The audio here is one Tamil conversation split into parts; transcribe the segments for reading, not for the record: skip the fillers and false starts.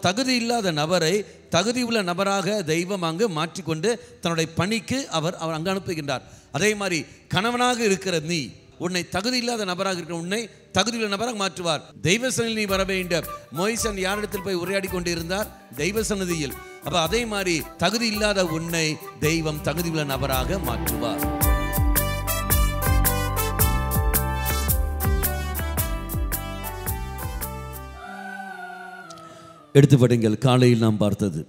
தகுதி இல்லாத நபரை தகுதி உள்ள நபராக தெய்வம் அங்கு மாற்றிக்கொண்டு தன்னுடைய பணிக்கு அவர் அங்கு அனுப்புகின்றார். அதே மாதிரி கணவனாக இருக்கிற நீ, உன்னை தகுதி இல்லாத நபராக இருக்கிற உன்னை தகுதியுள்ள நபராக மாற்றுவார். தெய்வ சன்னதியில் நீ வர வேண்டும். மோய்சன் யாரிடத்தில் போய் உரையாடி கொண்டு இருந்தார்? தெய்வ சன்னதியில். அப்ப அதே மாதிரி தகுதி இல்லாத உன்னை தெய்வம் தகுதியுள்ள நபராக மாற்றுவார். எடுத்து படிங்கள். காலையில் நாம் பார்த்தது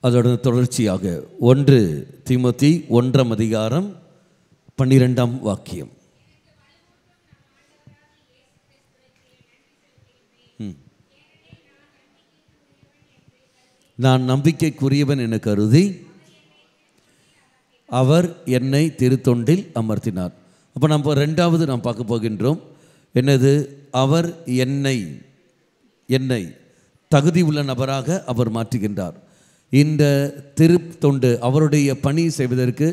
அதோட தொடர்ச்சியாக 1 தீமோத்தி 1ஆம் அதிகாரம் 12ஆம் வாக்கியம். நான் நம்பிக்கைக்குரியவன் என கருதி அவர் என்னை திருத்தொண்டில் அமர்த்தினார். அப்போ நம்ம 2வது நாம் பார்க்க போகின்றோம். என்னது? அவர் என்னை தகுதி உள்ள நபராக அவர் மாற்றுகின்றார். இந்த திருத்தொண்டு அவருடைய பணி செய்வதற்கு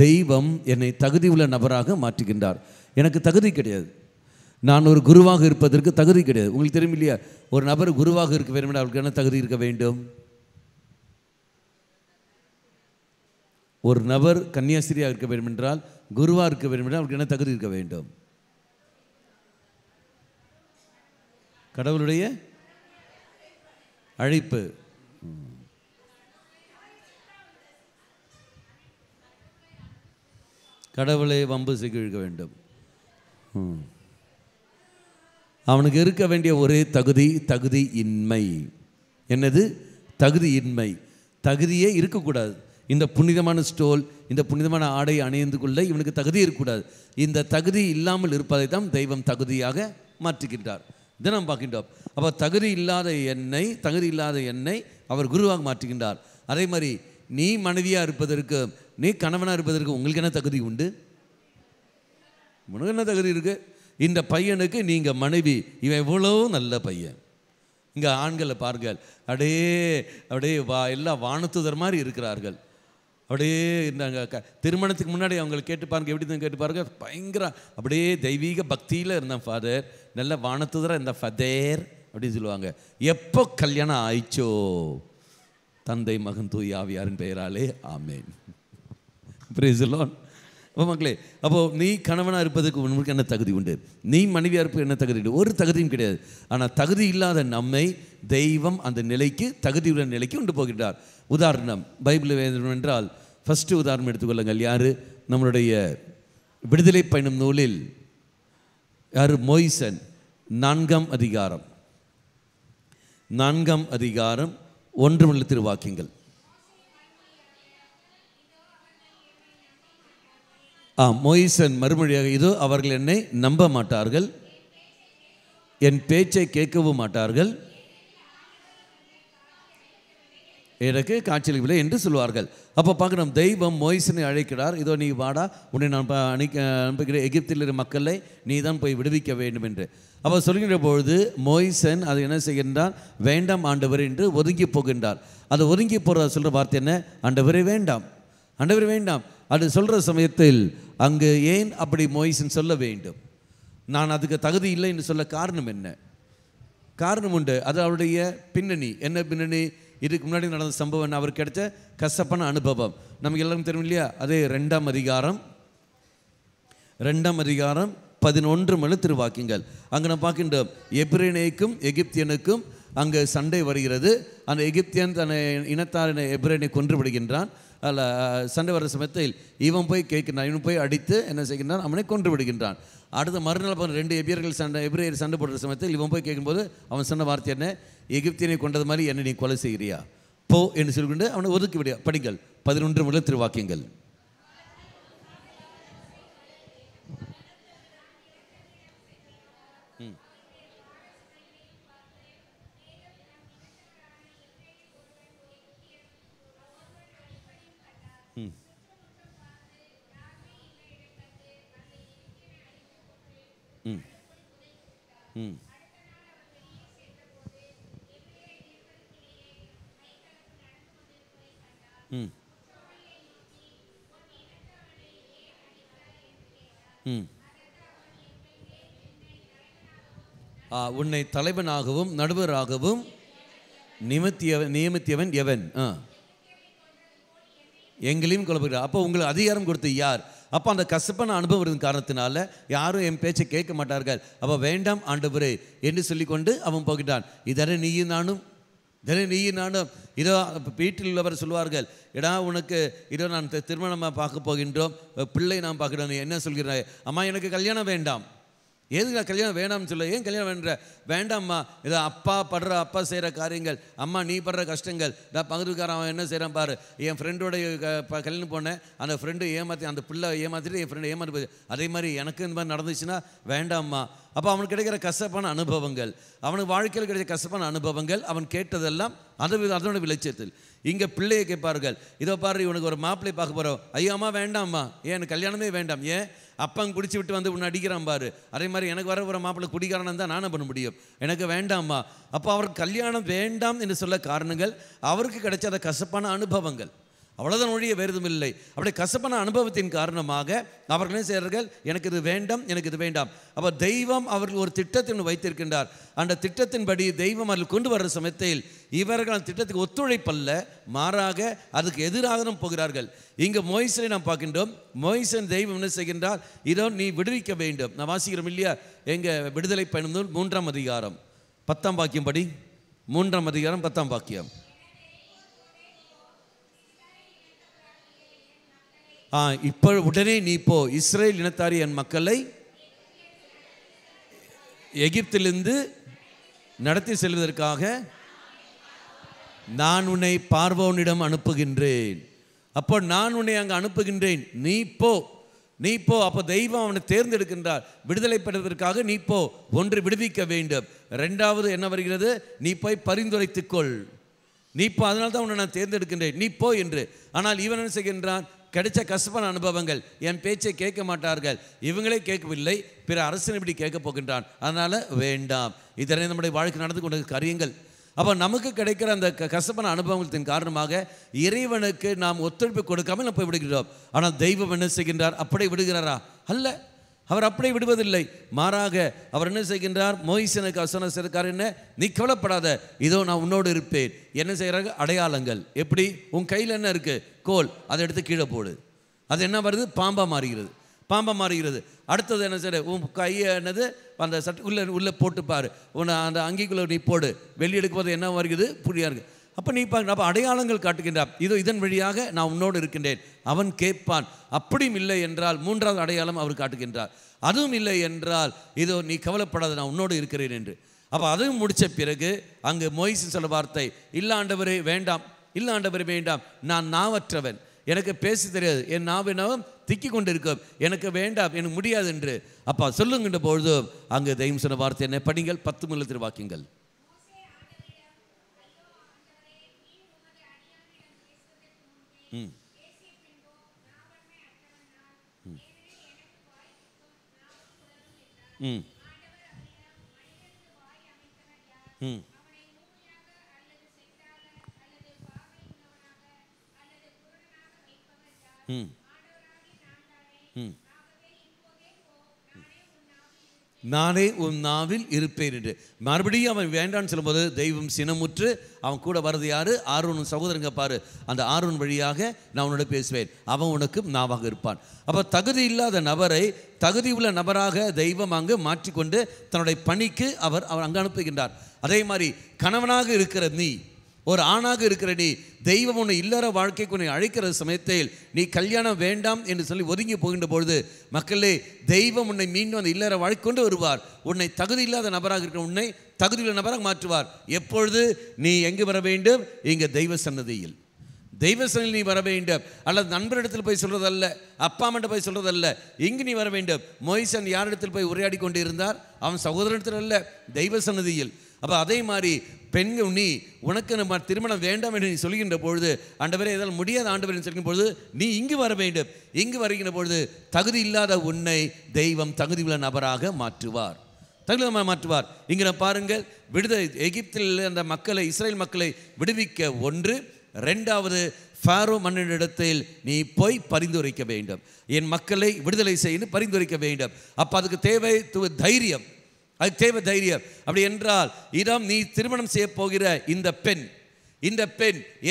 தெய்வம் என்னை தகுதி உள்ள நபராக மாற்றுகின்றார். எனக்கு தகுதி கிடையாது. நான் ஒரு குருவாக இருப்பதற்கு தகுதி கிடையாது. உங்களுக்கு தெரியும் இல்லையா? ஒரு நபர் குருவாக இருக்க வேண்டும், அவருக்கு என்ன தகுதி இருக்க வேண்டும்? ஒரு நபர் கன்னியாஸ்திரியாக இருக்க வேண்டும் என்றால், குருவாக இருக்க வேண்டும் என்றால் அவருக்கு என்ன தகுதி இருக்க வேண்டும்? கடவுளுடைய அழைப்பு. கடவுளை வம்பு செய்ய வேண்டும். அவனுக்கு இருக்க வேண்டிய ஒரே தகுதி இன்மை. என்னது? தகுதி இன்மை. தகுதியே இருக்கக்கூடாது. இந்த புனிதமான ஸ்டோல், இந்த புனிதமான ஆடை அணிந்து கொள்ள இவனுக்கு தகுதி இருக்கக்கூடாது. இந்த தகுதி இல்லாமல் இருப்பதை தான் தெய்வம் தகுதியாக மாற்றுகின்றார். இதை நாம் பார்க்கின்றோம். அப்போ தகுதி இல்லாத என்னை அவர் குருவாக மாற்றுகின்றார். அதே மாதிரி நீ மனைவியாக இருப்பதற்கு, நீ கணவனாக இருப்பதற்கு உங்களுக்கு என்ன தகுதி உண்டு? உனக்கு என்ன தகுதி இருக்குது? இந்த பையனுக்கு நீங்கள் மனைவி, இவன் எவ்வளோ நல்ல பையன். இங்கே ஆண்களை பாருங்கள், அப்படியே எல்லாம் வானத்துதர் மாதிரி இருக்கிறார்கள். அப்படியே இந்த திருமணத்துக்கு முன்னாடி அவங்களை கேட்டு பாருங்க, எப்படி தான் கேட்டு பாருங்க, பயங்கர அப்படியே தெய்வீக பக்தியில் இருந்தேன் ஃபாதர், நல்ல வானத்துதராக இருந்த ஃபதேர் அப்படின்னு சொல்லுவாங்க. எப்போ கல்யாணம் ஆயிச்சோ, தந்தை மகன் தூய் ஆவியாரின் பெயராலே ஆமேன். Praise the Lord. அப்போ மக்களே, அப்போது நீ கணவனாக இருப்பதற்கு உனக்கு என்ன தகுதி உண்டு? நீ மனைவியாக இருப்பது என்ன தகுதி உண்டு? ஒரு தகுதியும் கிடையாது. ஆனால் தகுதி இல்லாத நம்மை தெய்வம் அந்த நிலைக்கு, தகுதியுள்ள நிலைக்கு கொண்டு போகின்றார். உதாரணம் பைபிள் வேதம் என்றால் ஃபஸ்ட்டு உதாரணம் எடுத்துக்கொள்ளுங்கள். யார்? நம்மளுடைய விடுதலை பயணம் நூலில் யார்? மோய்சன் 4ஆம் அதிகாரம் 1 முதல் திருவாக்கியங்கள். மோய்சன் மறுமொழியாக, இதோ அவர்கள் என்னை நம்ப மாட்டார்கள், என் பேச்சை கேட்கவும் மாட்டார்கள், எனக்கு காட்சியளிக்கவில்லை என்று சொல்வார்கள். அப்போ பார்க்கணும், தெய்வம் மோய்சனை அழைக்கிறார். இதோ நீ வாடா, உன்னை நான் அனுப்புகிற எகிப்தில் இருக்கிற மக்களை நீ தான் போய் விடுவிக்க வேண்டும் என்று. அப்போ சொல்கின்ற பொழுது மோய்சன் அது என்ன செய்கின்றான்? வேண்டாம் ஆண்டவர் என்று ஒதுங்கி போகின்றார். அது ஒதுங்கி போகிற சொல்கிற வார்த்தை என்ன? ஆண்டவரே வேண்டாம், ஆண்டவரே வேண்டாம். அது சொல்கிற சமயத்தில் அங்கு ஏன் அப்படி மோய்சன் சொல்ல வேண்டும்? நான் அதுக்கு தகுதி இல்லை என்று சொல்ல காரணம் என்ன? காரணம் உண்டு. அது அவருடைய பின்னணி. என்ன பின்னணி? இதுக்கு முன்னாடி நடந்த சம்பவம் என்ன? அவருக்கு கிடைச்ச கசப்பான அனுபவம் நமக்கு எல்லாரும் தெரியும் இல்லையா? அதே 2ஆம் அதிகாரம் 11 முதல் திருவாக்கியங்கள். அங்கே நம்ம பார்க்கின்றோம், எபிரேனைக்கும் எகிப்தியனுக்கும் அங்கே சண்டை வருகிறது. அந்த எகிப்தியன் தன்னை இனத்தார் எபிரேனை கொன்று விடுகின்றான். அதில் சண்டை வர சமயத்தில் இவன் போய் கேட்கின்றான், இவன் போய் அடித்து என்ன செய்கின்றான்? அவனை கொன்று விடுகின்றான். அடுத்த மறுநாள் 2 எபிரேயர் சண்டை போடுற சமயத்தில் இவன் போய் கேட்கும்போது அவன் சொன்ன வார்த்தை என்ன? எகிப்தியனை கொண்டது மாதிரி என்னை நீ கொலை செய்கிறியா? போ என்று சொல்லிக்கொண்டு அவனை ஒதுக்கி விட. படிங்கள் 11 முதல் திருவாக்கியங்கள். உன்னை தலைவனாகவும் நடுவராகவும் நியமித்தியவன் எவன்? எங்களையும் கொல்லப்படுகிறார். அப்போ உங்களுக்கு அதிகாரம் கொடுத்து யார்? அப்போ அந்த கசப்பான அனுபவம் இருந்த காரணத்தினால யாரும் என் பேச்சை கேட்க மாட்டார்கள். அப்போ வேண்டாம் ஆண்டவரே என்று சொல்லிக்கொண்டு அவன் போகிட்டான். இதனை நீயும் நானும் இதோ வீட்டில் உள்ளவர் சொல்வார்கள், எடா உனக்கு இதோ நான் திருமணமாக பார்க்க போகின்றோம், பிள்ளை நான் பார்க்கணும், என்ன சொல்கிறாய்? அம்மா எனக்கு கல்யாணம் வேண்டாம். எதுக்கு கல்யாணம் வேண்டாம்னு சொல்ல? ஏன் கல்யாணம் வேண்டாம்மா, இதை அப்பா செய்கிற காரியங்கள், அம்மா நீ படுற கஷ்டங்கள், நான் பகுதிக்காரன் அவன் என்ன செய்கிறான் பாரு, என் ஃப்ரெண்டோடைய கல்யாணம் போனேன், அந்த ஃப்ரெண்டு ஏமாற்றி, அந்த பிள்ளை ஏமாற்றிட்டு என் ஃப்ரெண்டு ஏமாற்றி போய், அதே மாதிரி எனக்கு இந்த மாதிரி நடந்துச்சுன்னா வேண்டாம்மா. அப்போ அவனுக்கு கிடைக்கிற கசப்பான அனுபவங்கள், அவனுக்கு வாழ்க்கையில் கிடைக்கிற கசப்பான அனுபவங்கள், அவன் கேட்டதெல்லாம் அதோட விளைச்சத்தில். இங்கே பிள்ளையை கேட்பார்கள், இதோ பாரு இவனுக்கு ஒரு மாப்பிள்ளை பார்க்க போகிறோம், ஐயாம்மா வேண்டாம்மா, ஏன் எனக்கு கல்யாணமே வேண்டாம், ஏன் அப்பன் குடிச்சு விட்டு வந்து உன்னை அடிக்கிறான் பாரு, அதே மாதிரி எனக்கு வர மாப்பிள்ளை குடிக்காரன் தான் நானும் பண்ண முடியும், எனக்கு வேண்டாம்மா. அப்போ அவருக்கு கல்யாணம் வேண்டாம் என்று சொல்ல காரணங்கள் அவருக்கு கிடைச்ச அந்த கசப்பான அனுபவங்கள், அவ்வளோதான் ஒழிய வேறு எதுவும் இல்லை. அப்படி கசப்பான அனுபவத்தின் காரணமாக அவர்கள் என்ன செய்கிறார்கள், எனக்கு இது வேண்டாம், எனக்கு இது வேண்டாம். அப்போ தெய்வம் அவர்கள் ஒரு திட்டத்தை வைத்திருக்கின்றார். அந்த திட்டத்தின்படி தெய்வம் அவர்கள் கொண்டு வர்ற சமயத்தில் இவர்கள் அந்த திட்டத்துக்கு ஒத்துழைப்பல்ல, மாறாக அதுக்கு எதிராக தான் போகிறார்கள். இங்கே மோய்சனை நாம் பார்க்கின்றோம். மோய்சன் தெய்வம் என்ன செய்கின்றார், இதோ நீ விடுவிக்க வேண்டும். நான் வாசிக்கிறோம் இல்லையா, எங்கள் விடுதலை பயணம் 3ஆம் அதிகாரம் 10ஆம் வாக்கியம் படி, 3ஆம் அதிகாரம் 10ஆம் வாக்கியம். இப்போ உடனே நீ போ, இஸ்ரேல் இனத்தாரி என் மக்களை எகிப்திலிருந்து நடத்தி செல்வதற்காக நான் உன்னை பார்வோனிடம் அனுப்புகின்றேன். அப்போ நான் உன்னை அங்கே அனுப்புகின்றேன், நீ போ. அப்போ தெய்வம் அவனை தேர்ந்தெடுக்கின்றார். விடுதலை பெறுவதற்காக நீ போ. ஒன்று விடுவிக்க வேண்டும், ரெண்டாவது என்ன வருகிறது, நீ போய் பரிந்துரைத்துக்கொள். நீ போ, அதனால தான் உன்னை நான் தேர்ந்தெடுக்கின்றேன், நீ போ என்று. ஆனால் இவன் என்ன செய்கின்றான், கிடைச்ச கசப்பான அனுபவங்கள், என் பேச்சை கேட்க மாட்டார்கள், இவங்களே கேட்கவில்லை, பிற அரசன் இப்படி கேட்க போகின்றான், அதனால் வேண்டாம். இதனை நம்முடைய வாழ்க்கை நடந்து கொண்ட காரியங்கள். அப்போ நமக்கு கிடைக்கிற அந்த கசப்பான அனுபவத்தின் காரணமாக இறைவனுக்கு நாம் ஒத்துழைப்பு கொடுக்காமல் நம்ம போய் விடுகிறோம். ஆனால் தெய்வம் என்ன செய்கின்றார், அப்படியே விடுகிறாரா? அல்ல, அவர் அப்படியே விடுவதில்லை. மாறாக அவர் என்ன செய்கின்றார், மோய்சனுக்கு வசனம் செய்கிறார், என்ன, நீ கவலைப்படாத, இதோ நான் உன்னோடு இருப்பேன். என்ன செய்கிறாங்க, அடையாளங்கள். எப்படி, உன் கையில் என்ன இருக்குது, கோல், அதை எடுத்து கீழே போடு. அது என்ன வருது, பாம்பாக மாறுகிறது. அடுத்தது என்ன செய்ய, உன் கையை என்னது, அந்த உள்ளே போட்டுப்பார், உன்னை அந்த அங்கிக்குள்ளே நீ போடு, வெளியே எடுக்கும் போது என்ன வருகிறது, புரியா இருக்குது. அப்போ நீ அப்போ அடையாளங்கள் காட்டுகின்றார், இதோ இதன் வழியாக நான் உன்னோடு இருக்கின்றேன். அவன் கேட்பான். அப்படியும் இல்லை என்றால் 3வது அடையாளம் அவர் காட்டுகின்றார். அதுவும் இல்லை என்றால் இதோ நீ கவலைப்படாத, நான் உன்னோடு இருக்கிறேன் என்று. அப்போ அதுவும் முடித்த பிறகு அங்கு மோய்சன் சொல்ல வார்த்தை, இல்லை ஆண்டவரே வேண்டாம், நான் நாவற்றவன், எனக்கு பேச தெரியாது, என் நாவினவும் திக்கி கொண்டு இருக்கும், எனக்கு வேண்டாம், எனக்கு முடியாது என்று. அப்பா சொல்லுங்கின்ற பொழுது அங்கு தெய்வம் சொன்ன வார்த்தை என்ன, படிங்கள் 10 முதல் வாக்கியங்கள். நானே உன் நாவில் இருப்பேன் என்று. மறுபடியும் அவன் வேண்டான்னு சொல்லும்போது தெய்வம் சினமுற்று அவன் கூட வர்றது யாரு, ஆரோன் சகோதரங்க பாரு, அந்த ஆரோன் வழியாக நான் உன்னோட பேசுவேன், அவன் உனக்கு நாவாக இருப்பான். அப்போ தகுதி இல்லாத நபரை தகுதி உள்ள நபராக தெய்வம் அங்கு மாற்றிக்கொண்டு தன்னுடைய பணிக்கு அவர் அங்கு அனுப்புகின்றார். அதே மாதிரி கணவனாக இருக்கிற நீ, ஒரு ஆணாக இருக்கிற நீ, தெய்வம் உன்னை இல்லற வாழ்க்கைக்கு உன்னை அழைக்கிற சமயத்தில் நீ கல்யாணம் வேண்டாம் என்று சொல்லி ஒதுங்கி போகின்ற பொழுது, மக்களே, தெய்வம் உன்னை மீண்டும் அந்த இல்லற வாழ்க்கை கொண்டு வருவார். உன்னை தகுதி இல்லாத நபராக இருக்கிற உன்னை தகுதியுள்ள நபராக மாற்றுவார். எப்பொழுது நீ எங்கு வர வேண்டும், இங்கே தெய்வ சன்னதியில் நீ வர வேண்டும். அல்லது நண்பரிடத்தில் போய் சொல்றதல்ல, அப்பா அம்மா போய் சொல்றதல்ல, இங்கு நீ வர வேண்டும். மோய்சன் யாரிடத்தில் போய் உரையாடி கொண்டு இருந்தார், அவன் சகோதரத்தில் அல்ல, தெய்வ சன்னதியில். அப்போ அதே மாதிரி பெண்கள், நீ உனக்கு நம்ம திருமணம் வேண்டாம் என்று நீ சொல்கின்ற பொழுது, ஆண்டவரே இதால் முடியாத ஆண்டவர் என்று சொல்கின்ற பொழுது நீ இங்கு வர வேண்டும். இங்கு வருகின்ற பொழுது தகுதி இல்லாத உன்னை தெய்வம் தகுதியுள்ள நபராக மாற்றுவார். இங்கே பாருங்கள், விடுதலை எகிப்தில் அந்த மக்களை, இஸ்ரேல் மக்களை விடுவிக்க ஒன்று, ரெண்டாவது ஃபாரோ மன்னனிடத்தில் நீ போய் பரிந்துரைக்க வேண்டும், என் மக்களை விடுதலை செய்து பரிந்துரைக்க வேண்டும். அப்போ அதுக்கு தேவை தைரியம். அதுக்கு தேவை தைரியம். அப்படி என்றால் இடம் நீ திருமணம் செய்ய போகிற இந்த பெண்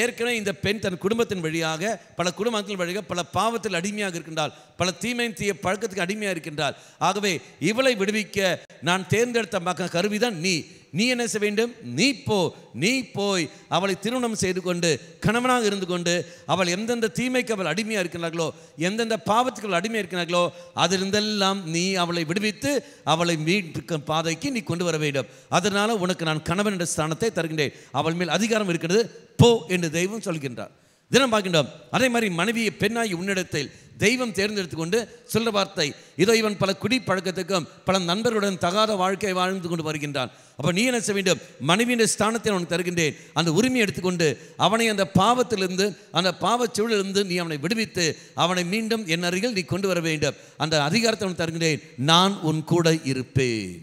ஏற்கனவே இந்த பெண் தன் குடும்பத்தின் வழியாக பல குடும்பத்தின் வழியாக பல பாவத்தில் அடிமையாக இருக்கின்றாள், பல தீய பழக்கத்துக்கு அடிமையாக இருக்கின்றாள். ஆகவே இவளை விடுவிக்க நான் தேர்ந்தெடுத்த கருவிதான் நீ என்ன செய்ய வேண்டும்? நீ போய் அவளை திருமணம் செய்து கொண்டு கணவனாக இருந்து கொண்டு அவள் எந்தெந்த தீமைக்கு அவள் அடிமையாக இருக்கிறார்களோ, எந்தெந்த பாவத்துக்கு அவள் அடிமையாக இருக்கிறார்களோ, அதிலிருந்தெல்லாம் நீ அவளை விடுவித்து அவளை மீட்கும் பாதைக்கு நீ கொண்டு வர வேண்டும். அதனால உனக்கு நான் கணவன் என்ற ஸ்தானத்தை தருகின்றேன், அவள் மேல் அதிகாரம் இருக்கிறது, போ என்று தெய்வம் சொல்கின்றார். தினம் பார்க்கின்றோம். அதே மாதிரி மனைவியை பெண்ணாகி உன்னிடத்தில் தெய்வம் தேர்ந்தெடுத்து கொண்டு சொல்ற வார்த்தை, இதோ இவன் பல குடி பழக்கத்துக்கும் பல நண்பர்களுடன் தகாத வாழ்க்கை வாழ்ந்து கொண்டு வருகின்றான். அப்போ நீ என்ன செய்ய வேண்டும்? மனைவியின் ஸ்தானத்தை அவனுக்கு தருகின்றேன், அந்த உரிமையை எடுத்துக்கொண்டு அவனை அந்த பாவத்திலிருந்து அந்த பாவச்சூழலிருந்து நீ அவனை விடுவித்து அவனை மீண்டும் என் அருகில் நீ கொண்டு வர வேண்டும். அந்த அதிகாரத்தை அவனுக்கு தருகின்றேன். நான் உன் கூட இருப்பேன்.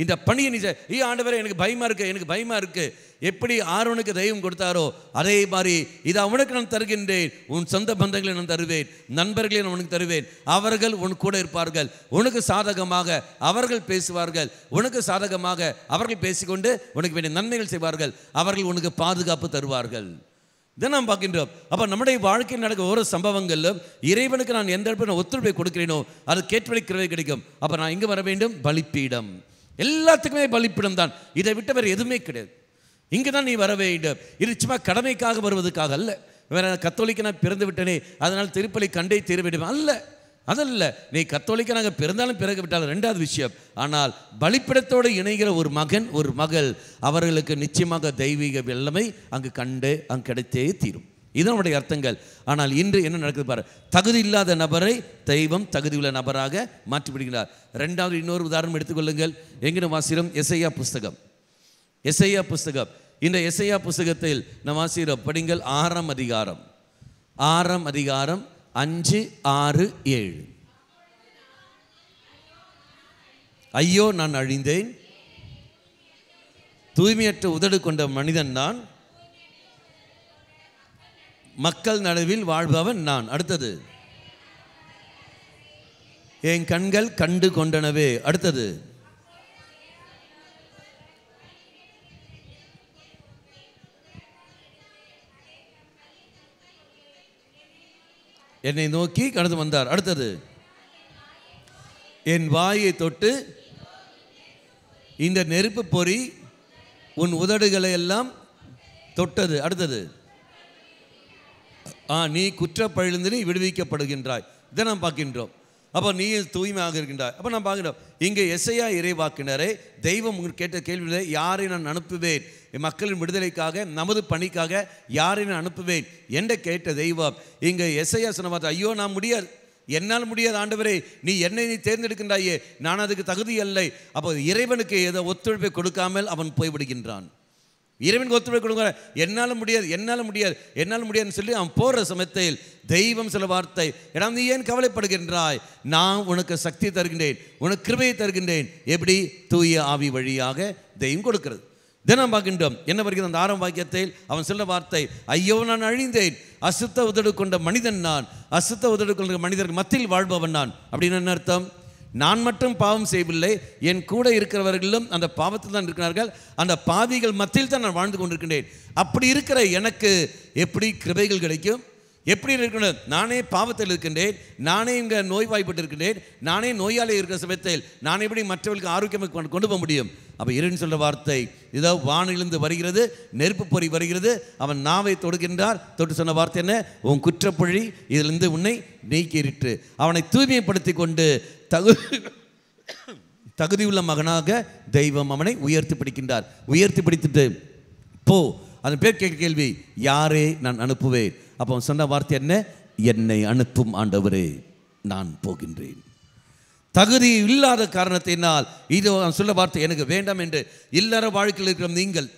இந்த பணியை நீ ஆண்டவரே எனக்கு பயமா இருக்கு. எப்படி ஆரோனுக்கு தெய்வம் கொடுத்தாரோ அதே மாதிரி இதை அவனுக்கு நான் தருகின்றேன். உன் சொந்த பந்தங்களை நான் தருவேன், நண்பர்களை நான் உனக்கு தருவேன். அவர்கள் உன் கூட இருப்பார்கள், உனக்கு சாதகமாக அவர்கள் பேசுவார்கள், உனக்கு சாதகமாக அவர்கள் பேசிக்கொண்டு உனக்கு வேண்டிய நன்மைகள் செய்வார்கள், அவர்கள் உனக்கு பாதுகாப்பு தருவார்கள். இதை நாம் பார்க்கின்றோம். அப்போ நம்முடைய வாழ்க்கையில் நடக்கிற ஒவ்வொரு சம்பவங்களிலும் இறைவனுக்கு நான் எந்த இடத்துல ஒத்துழைப்பை கொடுக்கிறேனோ அது கேட்பளிக்கிறவே கிடைக்கும். அப்போ நான் இங்கே வர வேண்டும்? பலிப்பீடம். எல்லாத்துக்குமே பலிப்பீடம் தான், இதை விட்டு வேறு எதுவுமே கிடையாது. இங்கே தான் நீ வர வேண்டும். இது சும்மா கடமைக்காக வருவதற்காக அல்ல. வேற கத்தோலிக்க நான் பிறந்து விட்டனே அதனால் திருப்பலி கண்டே தீர வேண்டும் அல்ல, அதல்ல. நீ கத்தோலிக்க பிறந்தாலும் பிறகு விட்டாலும் ரெண்டாவது விஷயம். ஆனால் பலிப்பிடத்தோடு இணைகிற ஒரு மகன் ஒரு மகள் அவர்களுக்கு நிச்சயமாக தெய்வீக வல்லமை அங்கு கிடைத்தே தீரும். இதனுடைய அர்த்தங்கள். ஆனால் இன்று என்ன நடக்குது பாரு, தகுதி இல்லாத நபரை தெய்வம் தகுதியுள்ள நபராக மாற்றிவிடுகிறார். ரெண்டாவது இன்னொரு உதாரணம் எடுத்துக்கொள்ளுங்கள். எங்கின வாசிக்கிறோம்? எசையா புஸ்தகம். இந்த எசையா புஸ்தகத்தில் நாம் வாசிக்கிறோம். படிங்கள் 6ஆம் அதிகாரம் 5, 6, 7. ஐயோ நான் அழிந்தேன், தூய்மையற்ற உதடு கொண்ட மனிதன் நான், மக்கள் நடுவில் வாழ்பவன் நான். அடுத்தது, என் கண்கள் கண்டு கொண்டனவே. அடுத்தது, என்னை நோக்கி கடந்து வந்தார். அடுத்தது, என் வாயை தொட்டு இந்த நெருப்பு பொறி உன் உதடுகளை எல்லாம் தொட்டது. அடுத்தது, நீ குற்றப்பழிந்து நீ விடுவிக்கப்படுகின்றாய். இதை நாம் பார்க்கின்றோம். அப்போ நீ தூய்மையாக இருக்கின்றாய். அப்போ நான் பார்க்கிறோம் இங்கே எசையா இறைவாக்கினரை தெய்வம் கேட்ட கேள்வியிலே, யாரை நான் அனுப்புவேன் மக்களின் விடுதலைக்காக நமது பணிக்காக யாரை நான் அனுப்புவேன் என்று கேட்ட தெய்வம் இங்கே எசையா சொன்ன வார்த்தை, ஐயோ நான் முடியாது, என்னால் முடியாது ஆண்டவரே, நீ என்னை தேர்ந்தெடுக்கின்றாயே, நான் அதுக்கு தகுதி இல்லை. அப்போ இறைவனுக்கு ஏதோ ஒத்துழைப்பை கொடுக்காமல் அவன் போய்விடுகின்றான். இறைவனுக்கு ஒத்துழைப்பு கொடுங்க, என்னால் முடியாதுன்னு சொல்லி அவன் போகிற சமயத்தில் தெய்வம் சில வார்த்தை, ஏன்னா நீ ஏன் கவலைப்படுகின்றாய், நான் உனக்கு சக்தி தருகின்றேன், உனக்கு கிருபையை தருகின்றேன். எப்படி? தூய ஆவி வழியாக தெய்வம் கொடுக்கிறது. தினம் பார்க்கின்றோம். என்ன வருகிறது அந்த 6ஆம் வாக்கியத்தில் அவன் சொல்ல வார்த்தை, ஐயோ நான் அழிந்தேன், அசுத்த உதடு கொண்ட மனிதன் நான், அசுத்த உதடு கொண்ட மனிதர்கள் மத்தியில் வாழ்பவன் நான். அப்படின்னு என்ன அர்த்தம்? நான் மட்டும் பாவம் செய்யவில்லை, என் கூட இருக்கிறவர்களும் அந்த பாவத்தில் தான் இருக்கிறார்கள், அந்த பாவிகள் மத்தியில் தான் நான் வாழ்ந்து கொண்டிருக்கின்றேன். அப்படி இருக்கிற எனக்கு எப்படி கிருபைகள் கிடைக்கும்? எப்படி இருக்கணும்? நானே பாவத்தில் இருக்கின்றேன், நானே இங்கே நோய்வாய்ப்பட்டு இருக்கின்றேன், நானே நோயாளி இருக்கிற சமயத்தில் நான் எப்படி மற்றவர்களுக்கு ஆரோக்கியமாக கொண்டு போக முடியும்? அப்போ இறைவன் சொல்ல வார்த்தை, இதோ வானிலிருந்து வருகிறது, நெருப்பு பொறி வருகிறது, அவன் நாவை தொடுகின்றார். தொட்டு சொன்ன வார்த்தை என்ன? உன் குற்றப்பழி இதிலிருந்து உன்னை நீக்கிட்டு அவனை தூய்மைப்படுத்தி கொண்டு தகுதியுள்ள மகனாக தெய்வம் அவனை உயர்த்தி பிடிக்கின்றார். உயர்த்தி பிடித்துட்டு போ. அதன் பேர் கேட்க கேள்வி, யாரே நான் அனுப்புவேன்? அப்போ சொன்ன வார்த்தை என்ன? என்னை அனுப்பும் ஆண்டவரே நான் போகின்றேன். தகுதி இல்லாத காரணத்தினால் இது சொல்ல வார்த்தை எனக்கு வேண்டாம் என்று இல்லற வாழ்க்கையில் இருக்கிற நீங்கள்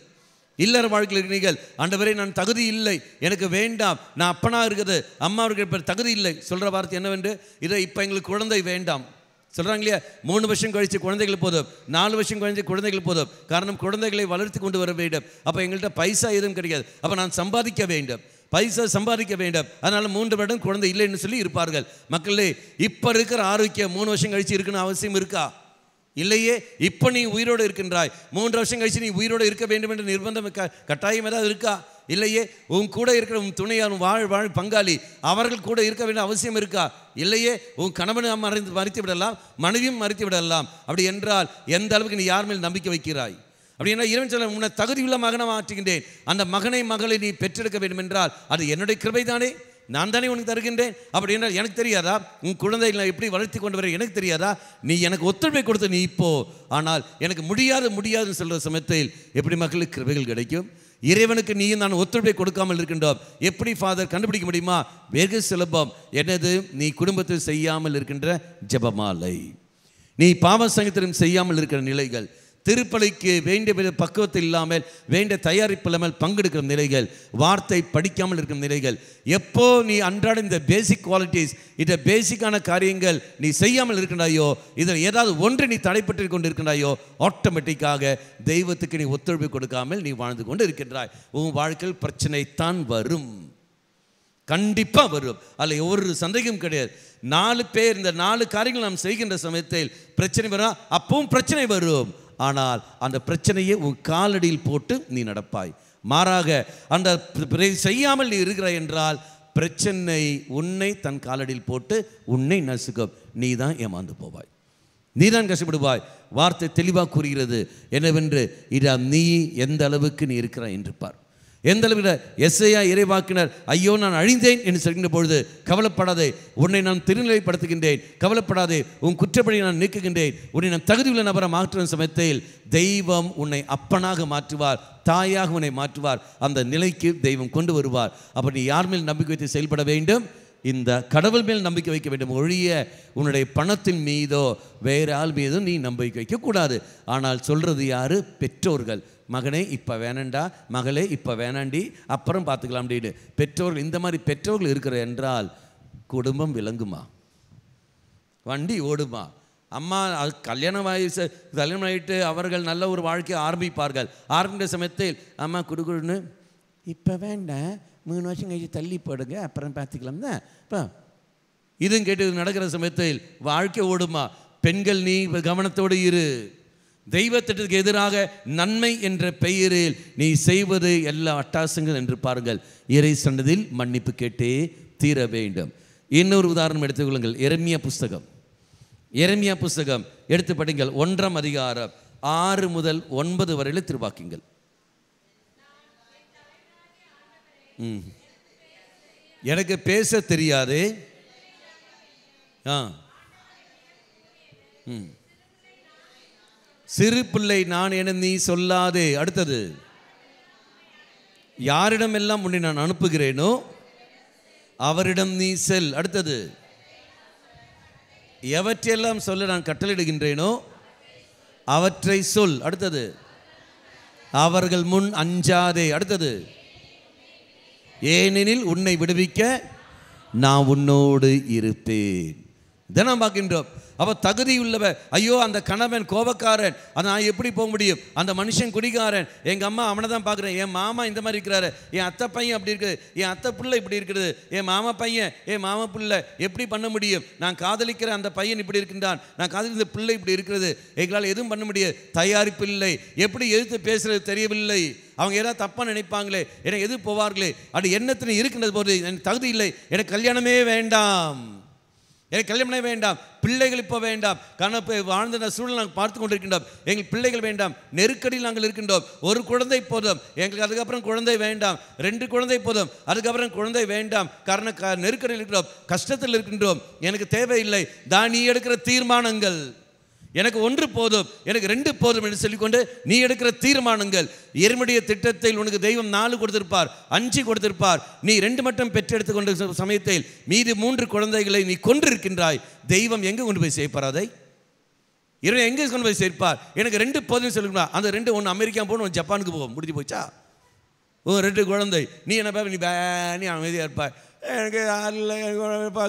ஆண்டவரே நான் தகுதி இல்லை, எனக்கு வேண்டாம், நான் அப்பனா இருக்குது அம்மா இருக்கிற தகுதி இல்லை சொல்கிற வார்த்தை என்னவென்று, இதை இப்போ எங்களுக்கு குழந்தை வேண்டாம் சொல்கிறாங்க இல்லையா? 3 வருஷம் கழித்து குழந்தைகள் போதும், 4 வருஷம் கழித்து குழந்தைகள் போதும். காரணம் குழந்தைகளை வளர்த்து கொண்டு வர வேண்டும். அப்போ எங்கள்கிட்ட பைசா எதுவும் கிடைக்காது, அப்போ நான் சம்பாதிக்க வேண்டும், பைசா சம்பாதிக்க வேண்டும், அதனால் 3 வருடம் குழந்தை இல்லைன்னு சொல்லி இருப்பார்கள். மக்களே, இப்போ இருக்கிற ஆரோக்கியம் 3 வருஷம் கழித்து இருக்குன்னு அவசியம் இருக்கா? இல்லையே இப்போ நீ உயிரோடு இருக்கின்றாய், 3 வருஷம் கழிச்சு நீ உயிரோடு இருக்க வேண்டும் என்ற நிர்பந்தம் கட்டாயம் ஏதாவது இருக்கா? இல்லையே. உன் கூட இருக்கிற உன் துணையார், வாழ் பங்காளி, அவர்கள் கூட இருக்க வேண்டிய அவசியம் இருக்கா? இல்லையே. உன் கணவனை மறித்து விடலாம், மனைவியும் மறித்து விடலாம். அப்படி என்றால் எந்த அளவுக்கு நீ யார் மேல் நம்பிக்கை வைக்கிறாய்? அப்படின்னா இறைவன் சொல்ல, உன்னை தகுதியுள்ள மகனை மாற்றுகின்றேன், அந்த மகனை மகளை நீ பெற்றெடுக்க வேண்டும் என்றால் அது என்னுடைய கிருபை தானே, நான் தானே உனக்கு தருகின்றேன். அப்படி என்றால் எனக்கு தெரியாதா? உன் குழந்தைகளை எப்படி வளர்த்தி கொண்டு வர எனக்கு தெரியாதா? நீ எனக்கு ஒத்துழைப்பை கொடுத்து நீ இப்போ, ஆனால் எனக்கு முடியாதுன்னு சொல்கிற சமயத்தில் எப்படி மக்களுக்கு கிருபைகள் கிடைக்கும்? இறைவனுக்கு நீயும் நான் ஒத்துழைப்பை கொடுக்காமல் இருக்கின்றோம். எப்படி ஃபாதர் கண்டுபிடிக்க முடியுமா? வெகு சுலபம். என்னது? நீ குடும்பத்தில் செய்யாமல் இருக்கின்ற ஜெபமாலை, நீ பாவ சங்கத்திலும் செய்யாமல் இருக்கிற நிலைகள், திருப்பலிக்கு வேண்டிய பக்குவத்தில் இல்லாமல், வேண்டிய தயாரிப்பு இல்லாமல் பங்கெடுக்கிற நிலைகள், வார்த்தை படிக்காமல் இருக்கிற நிலைகள், எப்போ நீ அன்றாட இந்த பேசிக் குவாலிட்டிஸ், இந்த பேசிக்கான காரியங்கள் நீ செய்யாமல் இருக்கின்றாயோ, இதில் ஏதாவது ஒன்று நீ தடைப்பட்டு கொண்டு இருக்கின்றாயோ, ஆட்டோமேட்டிக்காக தெய்வத்துக்கு நீ ஒத்துழைப்பு கொடுக்காமல் நீ வாழ்ந்து கொண்டு இருக்கின்றாய். உன் வாழ்க்கையில் பிரச்சனைத்தான் வரும், கண்டிப்பாக வரும். அதில் ஒரு சந்தேகம் கிடையாது. 4 பேர் இந்த 4 காரியங்கள் நாம் செய்கின்ற சமயத்தில் பிரச்சனை வரும், அப்பவும் பிரச்சனை வரும். ஆனால் அந்த பிரச்சனையை உன் காலடியில் போட்டு நீ நடப்பாய். மாறாக அந்த செய்யாமல் நீ இருக்கிறாய் என்றால் பிரச்சனை உன்னை தன் காலடியில் போட்டு உன்னை நசுக்கும். நீ தான் ஏமாந்து போவாய், நீ தான் கஷ்டப்படுவாய். வார்த்தை தெளிவாக கூறுகிறது என்னவென்று, இதா நீ எந்த அளவுக்கு நீ இருக்கிறாய் என்று பார். எந்த அளவில் எஸ்ஐயா இறைவாக்கினர், ஐயோ நான் அழிந்தேன் என்று சொல்கின்ற பொழுது, கவலைப்படாதே, உன்னை நான் திருநிலைப்படுத்துகின்றேன், கவலைப்படாதே, உன் குற்றப்படி நான் நீக்குகின்றேன், உன்னை நான் தகுதியுள்ள நபரை மாற்றுகிற சமயத்தில் தெய்வம் உன்னை அப்பனாக மாற்றுவார், தாயாக உன்னை மாற்றுவார். அந்த நிலைக்கு தெய்வம் கொண்டு வருவார். அப்போ நீ யார் மேல் நம்பிக்கை வைத்து செயல்பட வேண்டும்? இந்த கடவுள் மேல் நம்பிக்கை வைக்க வேண்டும். ஒழிய உன்னுடைய பணத்தின் மீதோ வேறு ஆள் மீதும் நீ நம்பிக்கை வைக்கக்கூடாது. ஆனால் சொல்கிறது யார்? பெற்றோர்கள். மகனே இப்போ வேணாண்டா, மகளே இப்போ வேணாண்டி, அப்புறம் பார்த்துக்கலாம் அப்படின்னு பெற்றோர்கள். இந்த மாதிரி பெற்றோர்கள் இருக்கிற என்றால் குடும்பம் விளங்குமா? வண்டி ஓடுமா? அம்மா கல்யாணம் ஆகிட்டு அவர்கள் நல்ல ஒரு வாழ்க்கையை ஆரம்பிப்பார்கள். ஆரம்பிக்கிற சமயத்தில் அம்மா குடுகுடுன்னு, இப்போ வேண்டாம், 3 வருஷம் கழிச்சு தள்ளி போடுங்க, அப்புறம் பார்த்துக்கலாம் தான் இப்போ இதுவும் கேட்டு நடக்கிற சமயத்தில் வாழ்க்கை ஓடுமா? பெண்கள் நீ கவனத்தோடு இரு. தெய்வத்திட்டத்துக்கு எதிராக நன்மை என்ற பெயரில் நீ செய்வது எல்லா அட்டாசங்கள் என்று பாருங்கள். இறை சன்னதியில் மன்னிப்பு கேட்டே தீர வேண்டும். இன்னொரு உதாரணம் எடுத்துக்கொள்ளுங்கள். எரேமியா புஸ்தகம் எடுத்து படிங்கள். 1ஆம் அதிகாரம் 6 முதல் 9 வரையில் திருவாக்கிங்கள். எனக்கு பேச தெரியாது. சிறு பிள்ளை நான் என நீ சொல்லாதே. அடுத்தது, யாரிடமெல்லாம் உன்னை நான் அனுப்புகிறேனோ அவரிடம் நீ செல். அடுத்தது, எவற்றையெல்லாம் சொல்ல நான் கட்டளையிடுகின்றேனோ அவற்றை சொல். அடுத்தது, அவர்கள் முன் அஞ்சாதே. அடுத்தது, ஏனெனில் உன்னை விடுவிக்க நான் உன்னோடு இருப்பேன். இதை நாம் பார்க்கின்றோம். அப்போ தகுதி உள்ளவ, ஐயோ அந்த கணவன் கோபக்காரன், அதை நான் எப்படி போக முடியும்? அந்த மனுஷன் குடிகாரன், எங்கள் அம்மா அவனை தான் பார்க்குறேன், என் மாமா இந்த மாதிரி இருக்கிறாரு, என் அத்தை பையன் அப்படி இருக்குது, என் அத்தை பிள்ளை இப்படி இருக்கிறது, என் மாமா பையன் என் மாமா பிள்ளை எப்படி பண்ண முடியும்? நான் காதலிக்கிற அந்த பையன் இப்படி இருக்கின்றான், நான் காதலிக்கிற பிள்ளை இப்படி இருக்கிறது, எங்களால் எதுவும் பண்ண முடியாது. தயாரிப்பு இல்லை, எப்படி எதிர்த்து பேசுறது தெரியவில்லை, அவங்க ஏதாவது தப்பாக நினைப்பாங்களே, எனக்கு எது போவார்களே, அது எண்ணத்தில் இருக்கின்றது போது எனக்கு தகுதி இல்லை, எனக்கு கல்யாணமே வேண்டாம், எனக்கு கல்யாணமே வேண்டாம், பிள்ளைகள் இப்போ வேண்டாம், கணப்பு வாழ்ந்த சூழல் நாங்கள் பார்த்து கொண்டிருக்கின்றோம், எங்கள் பிள்ளைகள் வேண்டாம், நெருக்கடியில் நாங்கள் இருக்கின்றோம், ஒரு குழந்தை போதும் எங்களுக்கு, அதுக்கப்புறம் குழந்தை வேண்டாம், 2 குழந்தை போதும், அதுக்கப்புறம் குழந்தை வேண்டாம், காரணம் நெருக்கடியில் இருக்கிறோம், கஷ்டத்தில் இருக்கின்றோம், எனக்கு தேவையில்லை. நீ எடுக்கிற தீர்மானங்கள், எனக்கு 1 போதும், எனக்கு 2 போதும் என்று சொல்லிக்கொண்டு நீ எடுக்கிற தீர்மானங்கள், எருமையுடைய திட்டத்தில் உனக்கு தெய்வம் 4 கொடுத்திருப்பார், 5 கொடுத்திருப்பார், நீ 2 மட்டும் பெற்றெடுத்துக் கொண்ட சமயத்தில் மீதி 3 குழந்தைகளை நீ கொன்றிருக்கின்றாய். தெய்வம் எங்கே கொண்டு போய் சேர்ப்பார்? அதை இறைவன் எங்கே கொண்டு போய் சேர்ப்பார்? எனக்கு 2 போதும் சொல்லுங்களா, அந்த 2 ஒன்று அமெரிக்கா போகணும், ஒன்று ஜப்பானுக்கு போகும், முடிஞ்சு போச்சா? 2 குழந்தை, நீ என்ன நீ நீ அமைதியாக இருப்பாய், எனக்கு யாரும் இல்லை,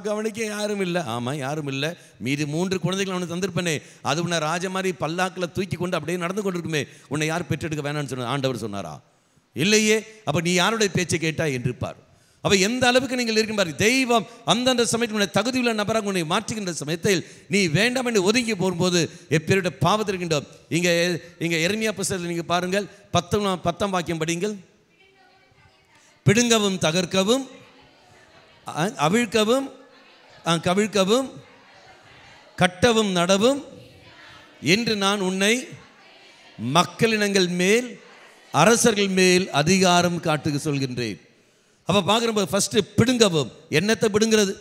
கவனிக்க யாரும் இல்லை. ஆமாம், யாரும் இல்லை. மீதி 3 குழந்தைகள் அவனுக்கு தந்திருப்பேனே, அது உன்னை ராஜ மாதிரி பல்லாக்கில் தூக்கி கொண்டு அப்படியே நடந்து கொண்டிருக்குமே, உன்னை யார் பெற்றெடுக்க வேணான்னு சொன்ன ஆண்டவர் சொன்னாரா? இல்லையே. அப்போ நீ யாருடைய பேச்சை கேட்டா என்றிருப்பார். அப்போ எந்த அளவுக்கு நீங்கள் இருக்கும் பாருங்க, தெய்வம் அந்தந்த சமயத்தில் தகுதியுள்ள நபராக உன்னை மாற்றுகின்ற சமயத்தில் நீ வேண்டாம் என்று ஒதுங்கி போகும்போது எப்பேருடைய பாவத்தில் இருக்கின்றோம். இங்கே எரேமியா புத்தகத்தில் நீங்கள் பாருங்கள், 10ஆம் வாக்கியம் படிங்கள். பிடுங்கவும் தகர்க்கவும் அவிழ்க்கவும் கவிழ்க்கவும் கட்டவும் நடவும் என்று நான் உன்னை மக்களினங்கள் மேல் அரசர்கள் மேல் அதிகாரம் காட்டுக சொல்கின்றேன். அப்போ பார்க்குறப்ப ஃபஸ்ட்டு பிடுங்கவும். என்னத்தை பிடுங்கிறது?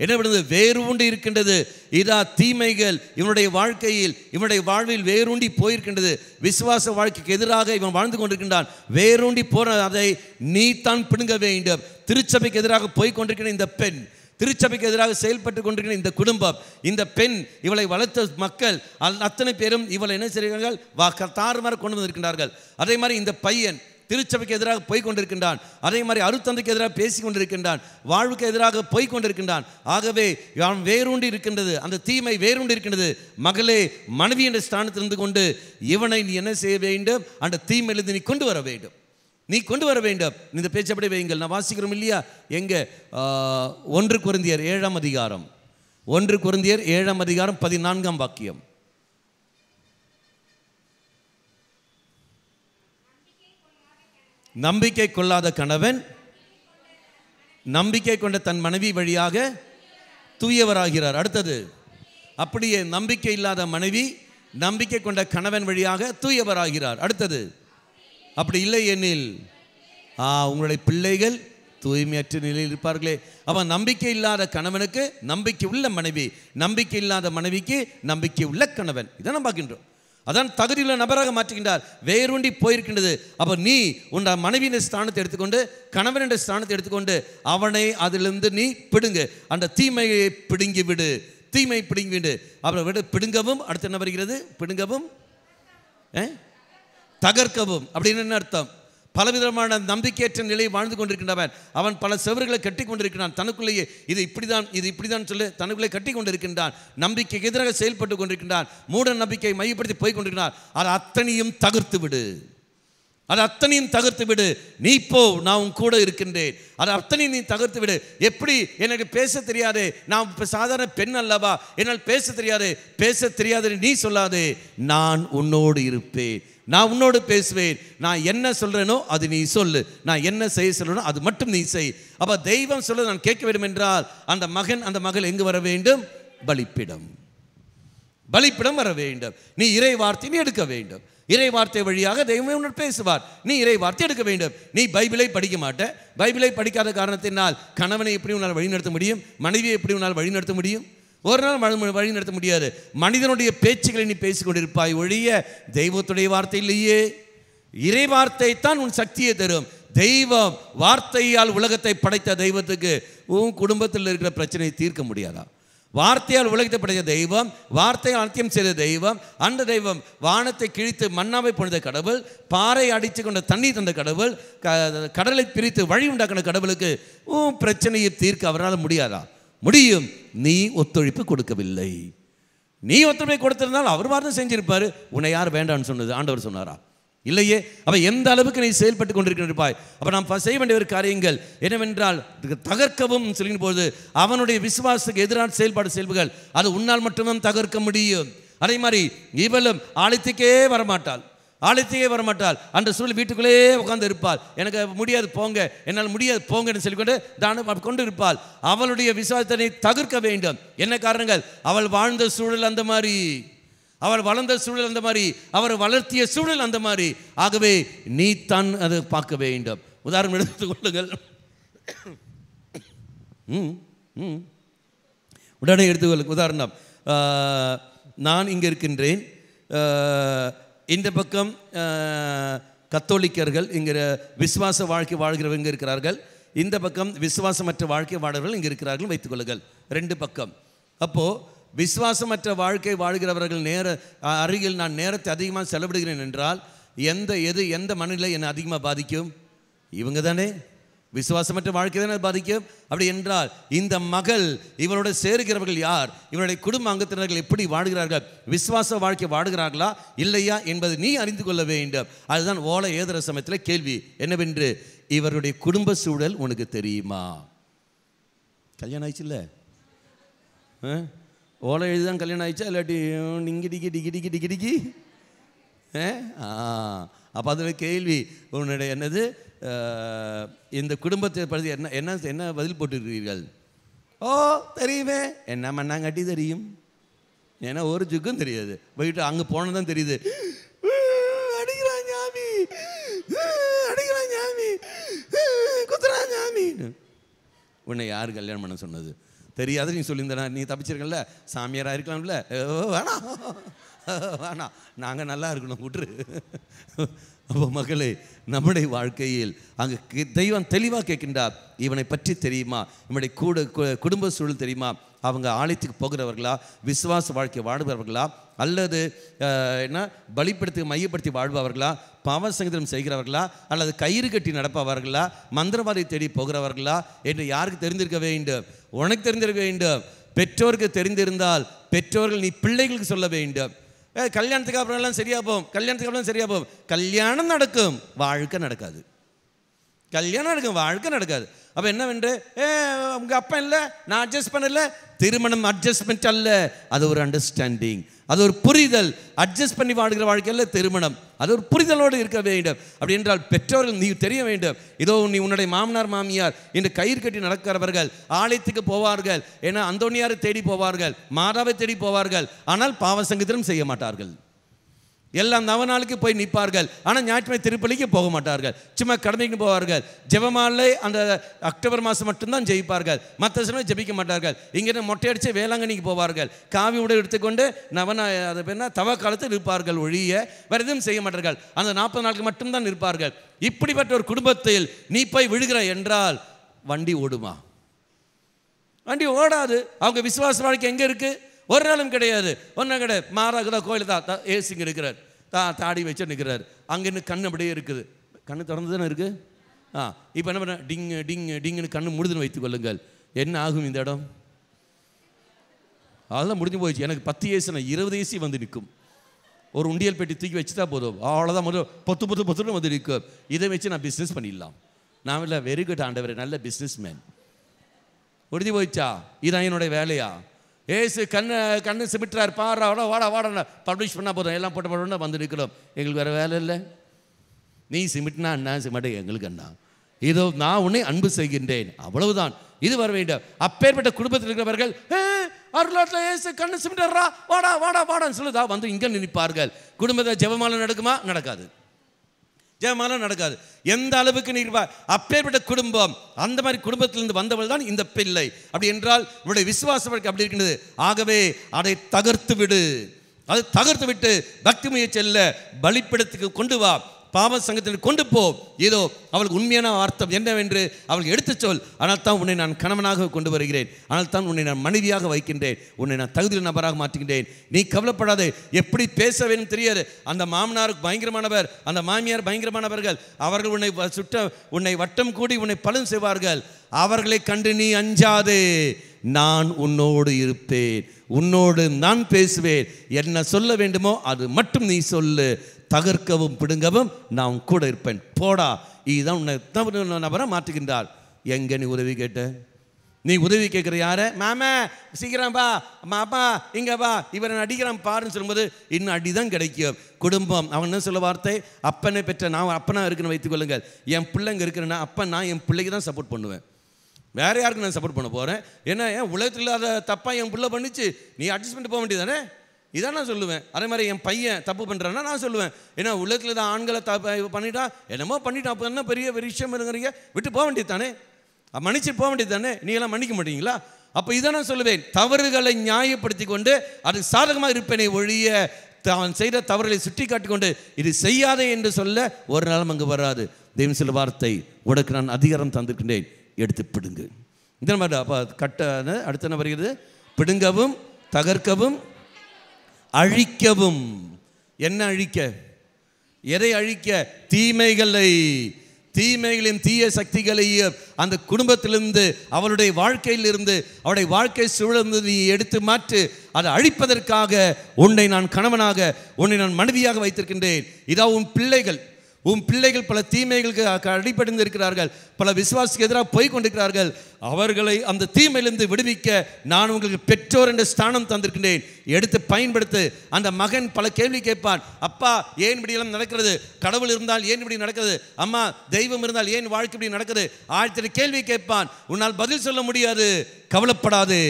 என்ன பிடுங்கிறது? வேரூண்டி இருக்கின்றது. இதா தீமைகள் இவனுடைய வாழ்க்கையில், இவனுடைய வாழ்வில் வேரூண்டி போயிருக்கின்றது. விசுவாச வாழ்க்கைக்கு எதிராக இவன் வாழ்ந்து கொண்டிருக்கின்றான். வேரூண்டி போன அதை நீ தான் பிடுங்க வேண்டும். திருச்சபைக்கு எதிராக போய் கொண்டிருக்கிற இந்த பெண், திருச்சபைக்கு எதிராக செயல்பட்டு கொண்டிருக்கிற இந்த குடும்பம், இந்த பெண், இவளை வளர்த்த மக்கள் அத்தனை பேரும் இவளை என்ன செய்கிறார்கள்? தாறுமாற கொண்டு வந்திருக்கின்றார்கள். அதே மாதிரி இந்த பையன் திருச்சபைக்கு எதிராக போய் கொண்டிருக்கின்றான். அதே மாதிரி அருத்தந்தைக்கு எதிராக பேசி கொண்டிருக்கின்றான். வாழ்வுக்கு எதிராக போய் கொண்டிருக்கின்றான். ஆகவே அவன் வேரூண்டி இருக்கின்றது, அந்த தீமை வேரூண்டி இருக்கின்றது. மகளே, மனைவி என்ற ஸ்தானத்திலிருந்து கொண்டு இவனை நீ என்ன செய்ய வேண்டும்? அந்த தீமையிலிருந்து நீ கொண்டு வர வேண்டும். நீ கொண்டு வர வேண்டும். இந்த பேச்சப்படி வையுங்கள். நான் வாசிக்கிறோம் இல்லையா? எங்க 1 கொரிந்தியர் 7ஆம் அதிகாரம், 1 கொரிந்தியர் 7ஆம் அதிகாரம் 14ஆம் வாக்கியம். நம்பிக்கை கொள்ளாத கணவன் நம்பிக்கை கொண்ட தன் மனைவி வழியாக தூயவராகிறார். அடுத்தது, அப்படியே நம்பிக்கை இல்லாத மனைவி நம்பிக்கை கொண்ட கணவன் வழியாக தூயவராகிறார். அடுத்தது, அப்படி இல்லை எனில் உங்களுடைய பிள்ளைகள் தூய்மையற்ற நிலையில் இருப்பார்களே. அவன் நம்பிக்கை இல்லாத கணவனுக்கு நம்பிக்கை உள்ள மனைவி, நம்பிக்கை இல்லாத மனைவிக்கு நம்பிக்கை உள்ள கணவன். இதை நம்ம பார்க்கின்றோம். அதான் தகுதியுள்ள நபராக மாற்றுகின்றார். வேரூண்டி போயிருக்கின்றது. அப்போ நீ உன் மனைவியின் ஸ்தானத்தை எடுத்துக்கொண்டு, கணவனுடைய ஸ்தானத்தை எடுத்துக்கொண்டு அவனை அதிலிருந்து நீ பிடுங்கு. அந்த தீமையை பிடுங்கி விடு, தீமை பிடுங்கி விடு. அப்புறம் விட பிடுங்கவும். அடுத்து என்ன வருகிறது? பிடுங்கவும் தகர்க்கவும். அப்படின்னு என்ன அர்த்தம்? பலவிதமான நம்பிக்கையற்ற நிலையை வாழ்ந்து கொண்டிருக்கின்றவன் அவன் பல செவர்களை கட்டி கொண்டிருக்கிறான். தனக்குள்ளேயே இது இப்படிதான் சொல்லி தனக்குள்ளே கட்டி கொண்டிருக்கின்றான். நம்பிக்கைக்கு எதிராக செயல்பட்டு கொண்டிருக்கின்றான். மூட நம்பிக்கையை மையப்படுத்தி போய் கொண்டிருக்கிறான். அதை அத்தனையும் தகர்த்து விடு, அதை அத்தனையும் தகர்த்து விடு. நீ போ, நான் உன் கூட இருக்கின்றேன். அதை அத்தனையும் நீ தகர்த்து விடு. எப்படி? எனக்கு பேச தெரியாது, நான் சாதாரண பெண் அல்லவா, என்னால் பேச தெரியாது. பேச தெரியாது நீ சொல்லாதே. நான் உன்னோடு இருப்பேன், நான் உன்னோடு பேசுவேன். நான் என்ன சொல்றேனோ அது நீ சொல்லு, நான் என்ன செய்ய சொல்றேனோ அது மட்டும் நீ செய். அப்ப தெய்வம் சொல்ல நான் கேட்க வேண்டும் என்றால் அந்த மகன், அந்த மகள் எங்கு வர வேண்டும்? பலிப்பிடம், பலிப்பிடம் வர வேண்டும். நீ இறை வார்த்தை நீ எடுக்க வேண்டும். இறை வார்த்தை வழியாக தெய்வமே உன்னோடு பேசுவார். நீ இறை வார்த்தை எடுக்க வேண்டும். நீ பைபிளை படிக்க மாட்ட. பைபிளை படிக்காத காரணத்தினால் கணவனை எப்படி உன்னால் வழிநடத்த முடியும்? மனைவியை எப்படி உன்னால் வழிநடத்த முடியும்? ஒரு நாள் வழி நடத்த முடியாது. மனிதனுடைய பேச்சுக்களை நீ பேசிக்கொண்டிருப்பாய் ஒழிய தெய்வத்துடைய வார்த்தை இல்லையே. இறை வார்த்தை தான் உன் சக்தியை தரும். தெய்வம் வார்த்தையால் உலகத்தை படைத்த தெய்வத்துக்கு உன் குடும்பத்தில் இருக்கிற பிரச்சனையை தீர்க்க முடியாதா? வார்த்தையால் உலகத்தை படைத்த தெய்வம், வார்த்தையால் அனைத்தையும் செய்த தெய்வம், அந்த தெய்வம் வானத்தை கிழித்து மன்னாவை பொழுத கடவுள், பாறை அடித்து கொண்ட தண்ணீர் தந்த கடவுள், கடலை பிரித்து வழி உண்டாக்கின கடவுளுக்கு உன் பிரச்சனையை தீர்க்க அவரால் முடியாதா? முடியும். நீ ஒத்துழைப்பு கொடுக்கவில்லை. நீ ஒத்துழைப்பு கொடுத்திருந்தால் அவர் வார்த்தை செஞ்சிருப்பாரு. உன்னை யார் வேண்டான்னு சொன்னது? ஆண்டவர் சொன்னாரா? இல்லையே. அப்ப எந்த அளவுக்கு நீ செயல்பட்டு கொண்டிருக்கின்றாய்? அப்ப நாம் செய்ய வேண்டிய ஒரு காரியங்கள் என்னவென்றால் தகர்க்கவும் சொல்லும் போது அவனுடைய விசுவாசத்துக்கு எதிரான செயல்புகள் அது உன்னால் மட்டும்தான் தகர்க்க முடியும். அதே மாதிரி இவளும் ஆலயத்துக்கே வரமாட்டாள், ஆலயத்தையே வரமாட்டாள். அந்த சூழல் வீட்டுக்குள்ளே உட்கார்ந்து இருப்பாள். எனக்கு முடியாது போங்க, என்னால் முடியாது போங்கன்னு சொல்லிக்கொண்டு தானம் கொண்டு இருப்பாள். அவளுடைய விசுவாசத்தை தகர்க்க வேண்டும். என்ன காரணங்கள்? அவள் வாழ்ந்த சூழல் அந்த மாதிரி, அவள் வளர்ந்த சூழல் அந்த மாதிரி, அவர் வளர்த்திய சூழல் அந்த மாதிரி. ஆகவே நீ தான் அதை பார்க்க வேண்டும். உதாரணம் எடுத்துக் கொள்ளுங்கள். உடனே எடுத்துக்கொள்ளுங்க. உதாரணம், நான் இங்கே இருக்கின்றேன். இந்த பக்கம் கத்தோலிக்கர்கள் இங்கே விசுவாச வாழ்க்கை வாழ்கிறவங்க இருக்கிறார்கள். இந்த பக்கம் விசுவாசமற்ற வாழ்க்கை வாழ்கிறவர்கள் இங்கே இருக்கிறார்கள் வைத்துக்கொள்ளுங்கள். ரெண்டு பக்கம். அப்போது விசுவாசமற்ற வாழ்க்கை வாழ்கிறவர்கள் அருகில் நான் நேரத்தை அதிகமாக செலவிடுகிறேன் என்றால் எந்த மனநிலை என்னை அதிகமாக பாதிக்கும்? இவங்க தானே. விசுவாசமற்ற வாழ்க்கை தானே பாதிக்கும். அப்படி என்றால் இந்த மகள் இவரோட சேருகிறவர்கள் யார்? இவருடைய குடும்ப அங்கத்தினர்கள் எப்படி வாழ்கிறார்கள்? விசுவாச வாழ்க்கை வாழ்கிறார்களா இல்லையா என்பதை நீ அறிந்து கொள்ள வேண்டும். அதுதான் ஓலை ஏதர சமயத்தில் கேள்வி என்னவென்று, இவருடைய குடும்ப சூழல் உனக்கு தெரியுமா? கல்யாணம் ஆயிடுச்சுல்ல? ஓலை எழுதிதான் கல்யாணம் ஆயிடுச்சா இல்லாட்டி டிங்கி டிக்கி டிக்கி டிக்கி டிக்கி டிக்கி? அப்போ அதில் கேள்வி உன்னுடைய என்னது, இந்த குடும்பத்தை பற்றி என்ன என்ன என்ன பதில் போட்டுருக்கிறீர்கள்? ஓ தெரியுமே, என்ன மண்ணாங்கட்டி தெரியும், ஏன்னா ஒரு ஜுக்கும் தெரியாது. போயிட்டு அங்கே போனதான் தெரியுது, அடிக்கிறான் சாமி, அடிக்கிறான் சாமி, குத்துறான் சாமி. உன்னை யார் கல்யாணம் பண்ண சொன்னது? தெரியாது. நீ சொல்லியிருந்தா நீ தப்பிச்சிருக்கல, சாமியாராக இருக்கலாம்ல. வேணாம் வேணாம், நாங்கள் நல்லா இருக்கணும், விட்டுரு. அப்போ மகளே, நம்முடைய வாழ்க்கையில் அங்கே தெய்வம் தெளிவாக கேட்கின்றார், இவனை பற்றி தெரியுமா, இவனுடைய குடும்ப சூழல் தெரியுமா, அவங்க ஆலயத்துக்கு போகிறவர்களா, விசுவாச வாழ்க்கை வாழ்பவர்களா, அல்லது என்ன பலிப்படுத்தி மையப்படுத்தி வாழ்பவர்களா, பாவ சங்கீதம் செய்கிறவர்களா, அல்லது கயிறு கட்டி நடப்பவர்களா, மந்திரவாதி தேடி போகிறவர்களா என்று யாருக்கு தெரிந்திருக்க வேண்டும்? உனக்கு தெரிந்திருக்க வேண்டும். பெற்றோருக்கு தெரிந்திருந்தால் பெற்றோர்கள் நீ பிள்ளைகளுக்கு சொல்ல வேண்டும். கல்யாணத்துக்கு அப்புறம் எல்லாம் சரியா போகும், கல்யாணத்துக்கு அப்புறம் சரியா போகும். கல்யாணம் நடக்கும், வாழ்க்கை நடக்காது. கல்யாணம் நடக்கும், வாழ்க்கை நடக்காது. அப்போ என்னவென்று, உங்கள் அப்பா இல்லை, நான் அட்ஜஸ்ட் பண்ணல. திருமணம் அட்ஜஸ்ட்மெண்ட் அல்ல, அது ஒரு அண்டர்ஸ்டாண்டிங், அது ஒரு புரிதல். அட்ஜஸ்ட் பண்ணி வாழ்கிற வாழ்க்கையில் திருமணம் அது ஒரு புரிதலோடு இருக்க வேண்டும். அப்படி என்றால் பெற்றோர்கள் நீ தெரிய வேண்டும். இதோ நீ உன்னுடைய மாமனார் மாமியார் இன்று கயிறு கட்டி நடக்கிறவர்கள் ஆலயத்துக்கு போவார்கள், ஏன்னா அந்தோனியாரை தேடி போவார்கள், மாதாவை தேடி போவார்கள், ஆனால் பாவ சங்கீதம் செய்ய மாட்டார்கள். எல்லாம் நவநாளுக்கு போய் நிற்பார்கள், ஆனால் ஞாயிற்றுமை திருப்பலிக்கு போக மாட்டார்கள், சும்மா கடமைக்கு போவார்கள். ஜெபமாலை அந்த அக்டோபர் மாதம் மட்டும்தான் ஜெயிப்பார்கள், மற்ற சமயம் ஜெபிக்க மாட்டார்கள். இங்கே மொட்டையடித்து வேளாங்கண்ணிக்கு போவார்கள், காவி உடை எடுத்துக்கொண்டு அது பேர்னா தவ காலத்தில் இருப்பார்கள், ஒழிய வேறு எதுவும் செய்ய மாட்டார்கள். அந்த 40 நாளுக்கு மட்டும்தான் இருப்பார்கள். இப்படிப்பட்ட ஒரு குடும்பத்தில் நீ போய் விழுகிற என்றால் வண்டி ஓடுமா? வண்டி ஓடாது. அவங்க விசுவாச வாழ்க்கை எங்கே இருக்குது? ஒரு நாளும் கிடையாது, ஒன்றும் கிடையாது. மாறாகுதா கோயில் தான் ஏசிங்க இருக்கிறார், தாடி வச்சு நிற்கிறார், அங்கேருந்து கண் அப்படியே இருக்குது, கண்ணு திறந்து தானே இருக்குது. இப்போ என்ன பண்ண, டிங்கு டிங்கு டிங்குன்னு கண்ணு முழுதுன்னு வைத்துக் கொள்ளுங்கள். என்ன ஆகும் இந்த இடம்? அதெல்லாம் முடிஞ்சு போயிடுச்சு. எனக்கு 10 ஏசி 20 ஏசி வந்து நிற்கும். ஒரு உண்டியல் பெட்டி தூக்கி வச்சுட்டா போதும், அவ்வளோதான். முதல் பொத்துன்னு வந்து நிற்கும். இதை வச்சு நான் பிஸ்னஸ் பண்ணிடலாம். நான் இல்லை, வெரி குட் ஆண்டவர், நல்ல பிஸ்னஸ் மேன். முடிஞ்சு போயிடுச்சா? இதான் என்னுடைய வேலையா? ஏசு கண்ணு சிமிட்டுறார், பாரா வாடா பப்ளிஷ் பண்ணால் போதும், எல்லாம் போட்ட வந்து நிற்கணும். எங்களுக்கு வேறு வேலை இல்லை. நீ சிமிட்னா அண்ணா, சிமிட்ட எங்களுக்கு அண்ணா, இதோ நான் உன்னை அன்பு செய்கின்றேன், அவ்வளவுதான். இது வர வேண்டும். அப்பேற்பட்ட குடும்பத்தில் இருக்கிறவர்கள் அருளாட்டில் ஏசு கண்ணு சிமிட்டா வாடான்னு சொல்லுதா வந்து இங்கே நிற்பார்கள். குடும்பத்தை ஜெபமாலை நடக்குமா? நடக்காது. ஜெபமாலை நடக்காது. எந்த அளவுக்கு நீர்வா அப்பேற்பட்ட குடும்பம், அந்த மாதிரி குடும்பத்திலிருந்து வந்தவள் தான் இந்த பிள்ளை. அப்படி என்றால் இவருடைய விசுவாசம் அப்படி இருக்கின்றது. ஆகவே அதை தகர்த்து விடு, அதை தகர்த்து விட்டு பக்தி முயற்சியில் பலிப்பிடத்துக்கு கொண்டு வா, பாவ சங்கத்தில் கொண்டு போ. ஏதோ அவளுக்கு உண்மையான அர்த்தம் என்னவென்று அவள் எடுத்து சொல். ஆனால் தான் உன்னை நான் கணவனாக கொண்டு வருகிறேன், ஆனால் தான் உன்னை நான் மனைவியாக வைக்கின்றேன், உன்னை நான் தகுதியில் நபராக மாற்றுகின்றேன். நீ கவலைப்படாதே. எப்படி பேச வேணும் தெரியாது. அந்த மாமனாருக்கு பயங்கரமானவர், அந்த மாமியார் பயங்கரமானவர்கள். அவர்கள் உன்னை வட்டம் கூடி உன்னை பலன் செய்வார்கள். அவர்களை கண்டு நீ அஞ்சாதே, நான் உன்னோடு இருப்பேன், உன்னோடு நான் பேசுவேன். என்ன சொல்ல வேண்டுமோ அது மட்டும் நீ சொல்லு. தகர்க்கவும் பிடுங்கவும் நான் கூட இருப்பேன். போடா. இதுதான் உன்னை நபரை மாற்றுகின்றார். எங்கே நீ உதவி கேட்ட? நீ உதவி கேட்குற யார? மாமா சீக்கிரம் பா, மாப்பா இங்கே பா, இவரை அடிக்கிறான் பாருன்னு சொல்லும்போது இன்னும் அடிதான் கிடைக்கும். குடும்பம் அவன் என்ன சொல்ல வார்த்தை? அப்பனை பெற்ற நான் அப்பனா இருக்குன்னு வைத்துக் கொள்ளுங்கள். என் பிள்ளைங்க இருக்கிறேன்னா அப்போ நான் என் பிள்ளைக்கு தான் சப்போர்ட் பண்ணுவேன், வேறு யாருக்கு நான் சப்போர்ட் பண்ண போகிறேன்? ஏன்னா என் உலகத்தில் இல்லாத தப்பாக என் பிள்ளை பண்ணிச்சு, நீ அட்ஜஸ்ட் பண்ணிட்டு போக வேண்டியதானே? இதான் நான் சொல்லுவேன். அதே மாதிரி என் பையன் தப்பு பண்ணுறான்னா நான் சொல்லுவேன், ஏன்னா உலகத்தில் தான் ஆண்களை பண்ணிட்டா என்னமோ பண்ணிட்டா, அப்போ என்ன பெரிய விஷயம் இருங்கிறீங்க, விட்டு போக வேண்டியது தானே, மன்னிச்சு போக வேண்டியது தானே, நீ எல்லாம் மன்னிக்க மாட்டீங்களா? அப்போ இதான் நான் சொல்லுவேன். தவறுகளை நியாயப்படுத்தி கொண்டு அது சாதகமாக இருப்பேனே ஒழிய தான் செய்த தவறுகளை சுட்டி காட்டிக்கொண்டு இது செய்யாதே என்று சொல்ல ஒரு நாளும் அங்கே வராது. தெய்வம் சில வார்த்தை, உனக்கு நான் அதிகாரம் தந்திருக்கின்றேன், எடுத்து பிடுங்கு. இந்த மாதிரி அப்போ அடுத்த என்ன வருகிறது? பிடுங்கவும், தகர்க்கவும், அழிக்கவும். என்ன அழிக்க? எதை அழிக்க? தீமைகளின் தீய சக்திகளையும் அந்த குடும்பத்திலிருந்து அவளுடைய வாழ்க்கையிலிருந்து அவளுடைய வாழ்க்கை சூழலிருந்து நீ எடுத்து மாற்று. அதை அழிப்பதற்காக உன்னை நான் கணவனாக, உன்னை நான் மனைவியாக வைத்திருக்கின்றேன். இதா உன் பிள்ளைகள், உன் பிள்ளைகள் பல தீமைகளுக்கு அடிபடைந்து இருக்கிறார்கள், பல விசுவாசிக்கு எதிராக போய் கொண்டிருக்கிறார்கள். அவர்களை அந்த தீமையிலிருந்து விடுவிக்க நான் உங்களுக்கு பெற்றோர் என்ற ஸ்தானம் தந்திருக்கின்றேன், எடுத்து பயன்படுத்து. அந்த மகன் பல கேள்வி கேட்பான். அப்பா ஏன் இப்படி எல்லாம் நடக்கிறது? கடவுள் இருந்தால் ஏன் இப்படி நடக்கிறது? அம்மா தெய்வம் இருந்தால் ஏன் வாழ்க்கை இப்படி நடக்குது? 1000 கேள்வி கேட்பான். உன்னால் பதில் சொல்ல முடியாது. கவலைப்படாதே,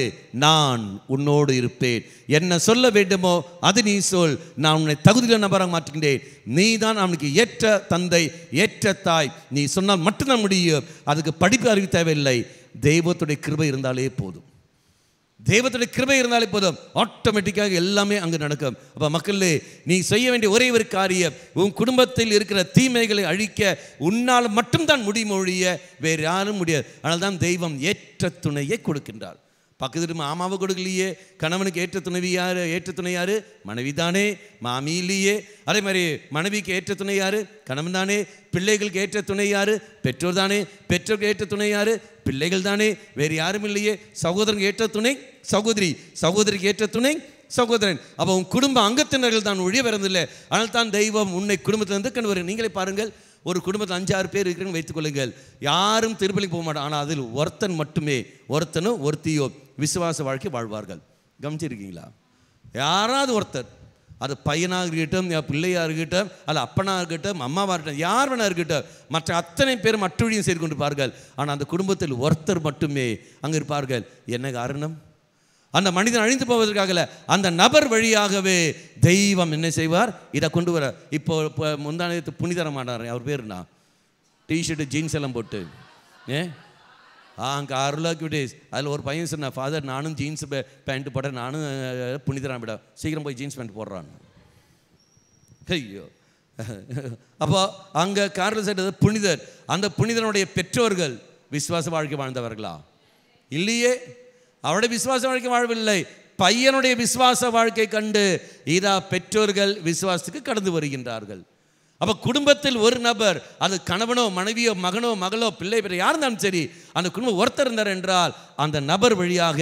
நான் உன்னோடு இருப்பேன். என்ன சொல்ல வேண்டுமோ அது நீ சொல், நான் உன்னை தகுதியுள்ள நபராக மாற்றுகின்றேன். நீ தான் அவனுக்கு ஏற்ற தந்தை, ஏற்ற தாய். நீ சொன்னால் மட்டும்தான் முடியும். அதுக்கு படிப்பு அறிவு தேவையில்லை. தெய்வத்துடைய கிருபை இருந்தாலே போதும். தெய்வத்துடைய கிருபை இருந்தாலே போதும், ஆட்டோமேட்டிக்காக எல்லாமே அங்கு நடக்கும். அப்போ மக்களே, நீ செய்ய வேண்டிய ஒரே ஒரு காரியம், உன் குடும்பத்தில் இருக்கிற தீமைகளை அழிக்க உன்னால் மட்டும்தான் முடியும், ஒழிய வேறு யாரும் முடியாது. ஆனால் தான் தெய்வம் ஏற்ற துணையை கொடுக்கின்றார். பக்கத்து மாமாவை கொடுக்கலையே. கணவனுக்கு ஏற்ற துணைவி யார்? ஏற்ற துணை யார்? மனைவி தானே. மாமி இல்லையே. அதே மாதிரி மனைவிக்கு ஏற்ற துணை யார்? கணவன் தானே. பிள்ளைகளுக்கு ஏற்ற துணை யார்? பெற்றோர் தானே. பெற்றோருக்கு ஏற்ற துணை யார்? பிள்ளைகள் தானே. வேறு யாரும் இல்லையே. சகோதரனுக்கு ஏற்ற துணை சகோதரி, சகோதரிக்கு ஏற்ற துணை சகோதரன். அப்போ உன் குடும்ப அங்கத்தினர்கள் தான் ஒழிய வரதில்லை. ஆனால் தான் தெய்வம் உன்னை குடும்பத்திலிருந்து கொண்டு வரும். நீங்களே பாருங்கள், ஒரு குடும்பத்தில் 5-6 பேர் இருக்கிறன்னு வைத்துக்கொள்ளுங்கள். யாரும் திருப்பலிக்கு போக மாட்டான். ஆனால் அதில் ஒருத்தன் மட்டுமே, ஒருத்தனோ ஒருத்தியோ விசுவாச வாழ்க்கை வாழ்வார்கள். கவனிச்சிருக்கீங்களா? யாராவது ஒருத்தர், அது பையனாக இருக்கட்டும், பிள்ளையாக இருக்கட்டும், அல்ல அப்பனாக இருக்கட்டும், அம்மாவாக இருக்கட்டும், யார் வேணா இருக்கட்டும், மற்ற அத்தனை பேர் மற்ற வழியும் செய்து கொண்டிருப்பார்கள். ஆனால் அந்த குடும்பத்தில் ஒருத்தர் மட்டுமே அங்கே இருப்பார்கள். என்ன காரணம்? அந்த மனிதன் அழிந்து போவதற்காக அந்த நபர் வழியாகவே தெய்வம் என்ன செய்வார்? இதை கொண்டு வர. இப்போ முந்தானத்து புனிதரம் ஆனார். அவர் பேருண்ணா, டிஷர்ட்டு ஜீன்ஸ் எல்லாம் போட்டு அங்கே அருளாக்கிவிட்டேஸ். அதில் ஒரு பையன் சொன்னான், ஃபாதர் நானும் ஜீன்ஸ் பேண்ட்டு போட்டேன், நானும் புனிதரான் விட, சீக்கிரம் போய் ஜீன்ஸ் பேண்ட் போடுறான். ஐயோ! அப்போ அங்கே காரில் சேர்ந்தது புனிதர். அந்த புனிதனுடைய பெற்றோர்கள் விசுவாச வாழ்க்கை வாழ்ந்தவர்களா? இல்லையே. அவருடைய விசுவாச வாழ்க்கை வாழவில்லை. பையனுடைய விசுவாச வாழ்க்கை கண்டு இதா பெற்றோர்கள் விசுவாசத்துக்கு கடந்து வருகின்றார்கள். அப்போ குடும்பத்தில் ஒரு நபர், அது கணவனோ மனைவியோ மகனோ மகளோ பிள்ளை பெற யார் இருந்தாலும் சரி, அந்த குடும்பம் ஒருத்தர் இருந்தார் என்றால் அந்த நபர் வழியாக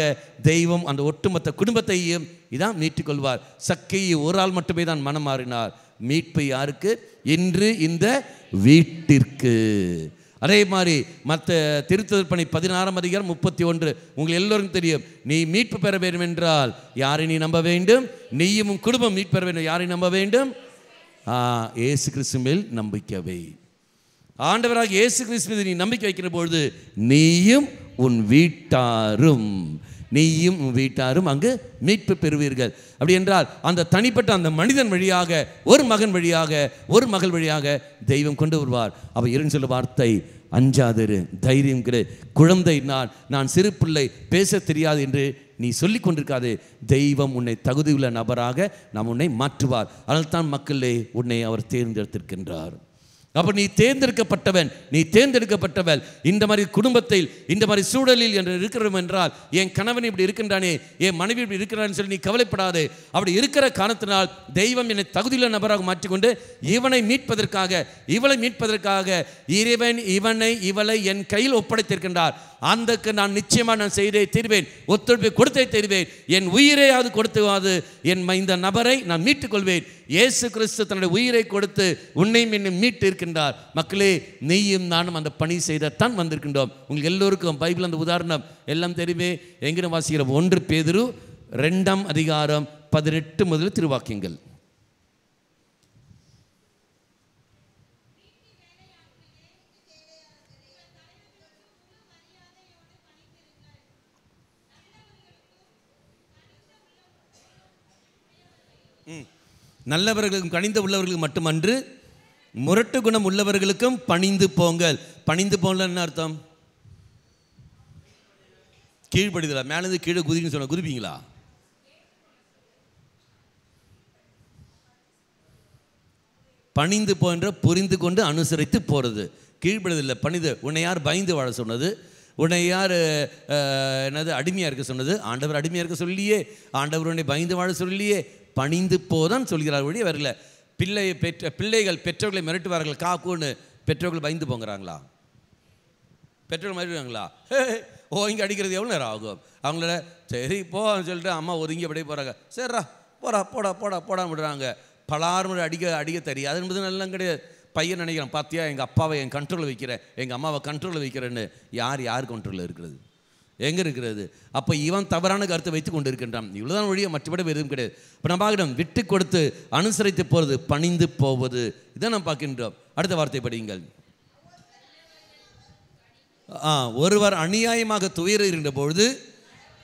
தெய்வம் அந்த ஒட்டுமொத்த குடும்பத்தையும் இதான் மீட்டுக்கொள்வார். சக்கையை ஒரு ஆள் மட்டுமே தான் மனம் மாறினார். மீட்பு யாருக்கு? இன்று இந்த வீட்டிற்கு. அதே மாதிரி மற்ற திருத்துதற்பணி 16:31 உங்களுக்கு எல்லோருக்கும் தெரியும். நீ மீட்பு பெற வேண்டும் என்றால் யாரை நீ நம்ப வேண்டும்? நீயும் உன் குடும்பம் மீட்பு பெற வேண்டும். யாரை நம்ப வேண்டும்? இயேசு கிறிஸ்து மேல் நம்பிக்கை வை. ஆண்டவராக இயேசு கிறிஸ்து நீ நம்பிக்கை வைக்கிற பொழுது நீயும் உன் வீட்டாரும் அங்கு மீட்பு பெறுவீர்கள். அப்படி என்றால் அந்த தனிப்பட்ட அந்த மனிதன் வழியாக, ஒரு மகன் வழியாக, ஒரு மகள் வழியாக தெய்வம் கொண்டு வருவார். அவ இருந்து சொல்ல வார்த்தை, அஞ்சாதிரு, தைரியம் கிரு. குழந்தை நான் சிறு பிள்ளை, பேச தெரியாது என்று நீ சொல்லிக் கொண்டிருக்காது. தெய்வம் உன்னை தகுதியுள்ள நபராக நாம் உன்னை மாற்றுவார். அதனால் தான் மக்களே உன்னை அவர் தேர்ந்தெடுத்திருக்கின்றார். அப்போ நீ தேர்ந்தெடுக்கப்பட்டவள். இந்த மாதிரி குடும்பத்தில், இந்த மாதிரி சூழலில் என்று இருக்கிறோம் என்றால், என் கணவன் இப்படி இருக்கின்றானே, என் மனைவி இப்படி இருக்கிறான்னு சொல்லி நீ கவலைப்படாது. அப்படி இருக்கிற காரணத்தினால் தெய்வம் என்னை தகுதியுள்ள நபராக மாற்றிக்கொண்டு இவனை மீட்பதற்காக, இவளை மீட்பதற்காக இறைவன் இவளை என் கையில் ஒப்படைத்திருக்கின்றார். அந்தக்கு நான் நிச்சயமாக நான் செய்தே தீர்வேன், ஒத்துழைப்பை கொடுத்தே தீர்வேன். என் உயிரையாவது கொடுத்துவாது இந்த நபரை நான் மீட்டுக் கொள்வேன். இயேசு கிறிஸ்து தன்னுடைய உயிரை கொடுத்து உன்னையும் என்னை மீட்டு இருக்கின்றார். மக்களே, நீயும் நானும் அந்த பணி செய்தத்தான் வந்திருக்கின்றோம். உங்களுக்கு எல்லோருக்கும் பைபிள் அந்த உதாரணம் எல்லாம் தெரியுமே. எங்கிட்ட வாசிக்கிறோம்? 1 பேதுரு 2:18 முதல் திருவாக்கியங்கள். நல்லவர்களுக்கும் கனிந்த உள்ளவர்களுக்கு மட்டுமன்று, முரட்டு குணம் உள்ளவர்களுக்கும் பணிந்து போங்கள். பணிந்து போங்கல் என்ன அர்த்தம்? கீழ்படிதலா? மேலேருந்து கீழே குதின்னு சொன்ன குதிப்பீங்களா? பணிந்து போன்ற புரிந்து கொண்டு அனுசரித்து போகிறது. கீழ்படிதல் பணிது. உன்னை யார் பயந்து வாழ சொன்னது? உன்னை யார் அடிமையாக இருக்க சொன்னது? ஆண்டவர் அடிமையாக இருக்க சொல்லியே, ஆண்டவர் உன்னை பயந்து வாழ சொல்லியே. பணிந்து போதான் சொல்கிறார் வழி வரல. பிள்ளைகள் பெற்றோர்களை மிரட்டுவார்கள், காக்கூன்னு. பெற்றோர்கள் பயந்து போங்கிறாங்களா? பெற்றோர்கள் மிரட்டுவாங்களா? இங்கே அடிக்கிறது எவ்வளோ நேரம் ஆகும்? அவங்கள சரி போன்னு சொல்லிட்டு அம்மா ஒதுங்கி அப்படியே போகிறாங்க. சரிடா போடா போடா போடா போடான்னு விடுறாங்க. பலாறு அடிக்க தெரியாது என்பது நல்லா கிடையாது. பையன் நினைக்கிறான், பார்த்தியா எங்கள் அப்பாவை என் கண்ட்ரோலில் வைக்கிறேன், எங்கள் அம்மாவை கண்ட்ரோலில் வைக்கிறேன்னு. யார் கண்ட்ரோலில் இருக்கிறது? எங்கே இருக்கிறது? அப்போ இவன் தவறான கருத்தை வைத்து கொண்டு இருக்கின்றான். இவ்வளோதான் வழியை, மற்றபடி எதுவும் கிடையாது. இப்போ நம்ம பார்க்கணும், விட்டு கொடுத்து அனுசரித்து போகிறது, பணிந்து போவது, இதை நம்ம பார்க்கின்றோம். அடுத்த வார்த்தை படியுங்கள். ஒருவர் அநியாயமாக துயருகின்ற பொழுது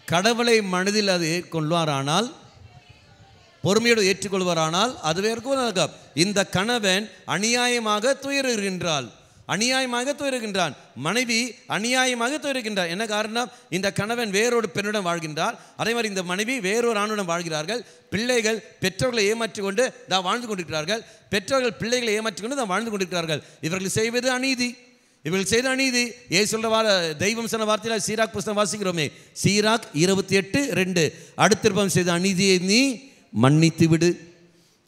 கடவுளை மனதில் அதை ஏற்கொள்வாரானால், பொறுமையோடு ஏற்றுக்கொள்வாரானால் அது வேறு. இந்த கணவன் அநியாயமாக துயருகின்றாள், அநியாயமாக துயருகின்றான். மனைவி அநியாயமாக துயருகின்றார். என்ன காரணம்? இந்த கணவன் வேறொரு பெண்ணுடன் வாழ்கின்றார், அதே மாதிரி இந்த மனைவி வேறொரு ஆணுடன் வாழ்கிறார்கள். பிள்ளைகள் பெற்றோர்களை ஏமாற்றி கொண்டு தான் வாழ்ந்து கொண்டிருக்கிறார்கள், பெற்றோர்கள் பிள்ளைகளை ஏமாற்றி கொண்டு தான் வாழ்ந்து கொண்டிருக்கிறார்கள். இவர்கள் செய்வது அநீதி, இவர்கள் செய்த அநீதி. சொல்ற தெய்வம் சொன்ன வார்த்தையில் சீராக் புஸ்தகம் வாசிக்கிறோமே, சீராக் 28:2, அடுத்திருப்பவன் செய்த அநீதியை நீ மன்னித்து விடு,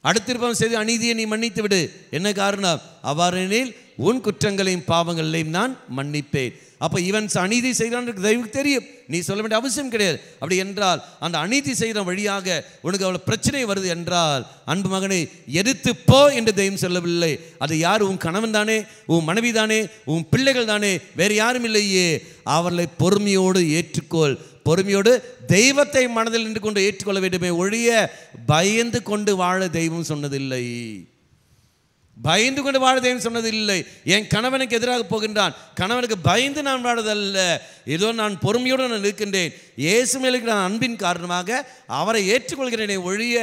அடுத்திருப்பவன் செய்த அநீதியை நீ மன்னித்து விடு. என்ன காரணம்? அவ்வாறெனில் உன் குற்றங்களையும் பாவங்களையும் நான் மன்னிப்பேன். அப்போ இவன் அநீதி செய்கிறான் தெய்வம் தெரியும், நீ சொல்ல வேண்டிய அவசியம் கிடையாது. அப்படி என்றால் அந்த அநீதி செய்கிற வழியாக உனக்கு அவ்வளோ பிரச்சனை வருது என்றால், அன்பு மகனை எதிர்த்து போ என்று தெய்வம் சொல்லவில்லை. அது யார்? உன் கணவன் தானே, உன் மனைவி தானே, உன் பிள்ளைகள் தானே, வேறு யாரும் இல்லையே. அவர்களை பொறுமையோடு ஏற்றுக்கொள், பொறுமையோடு தெய்வத்தை மனதில் நின்று கொண்டு ஏற்றுக்கொள்ள வேண்டுமே ஒழிய பயந்து கொண்டு வாழ தெய்வம் சொன்னதில்லை. பயந்து கொண்டு வாழ தெய்வம் சொன்னதில்லை. என் கணவனுக்கு எதிராக போகின்றான், கணவனுக்கு பயந்து நான் வாழதல்ல, ஏதோ நான் பொறுமையோடு நான் இருக்கின்றேன், இயேசு மேல் இருக்கிற அன்பின் காரணமாக அவரை ஏற்றுக்கொள்கிறேனே ஒழிய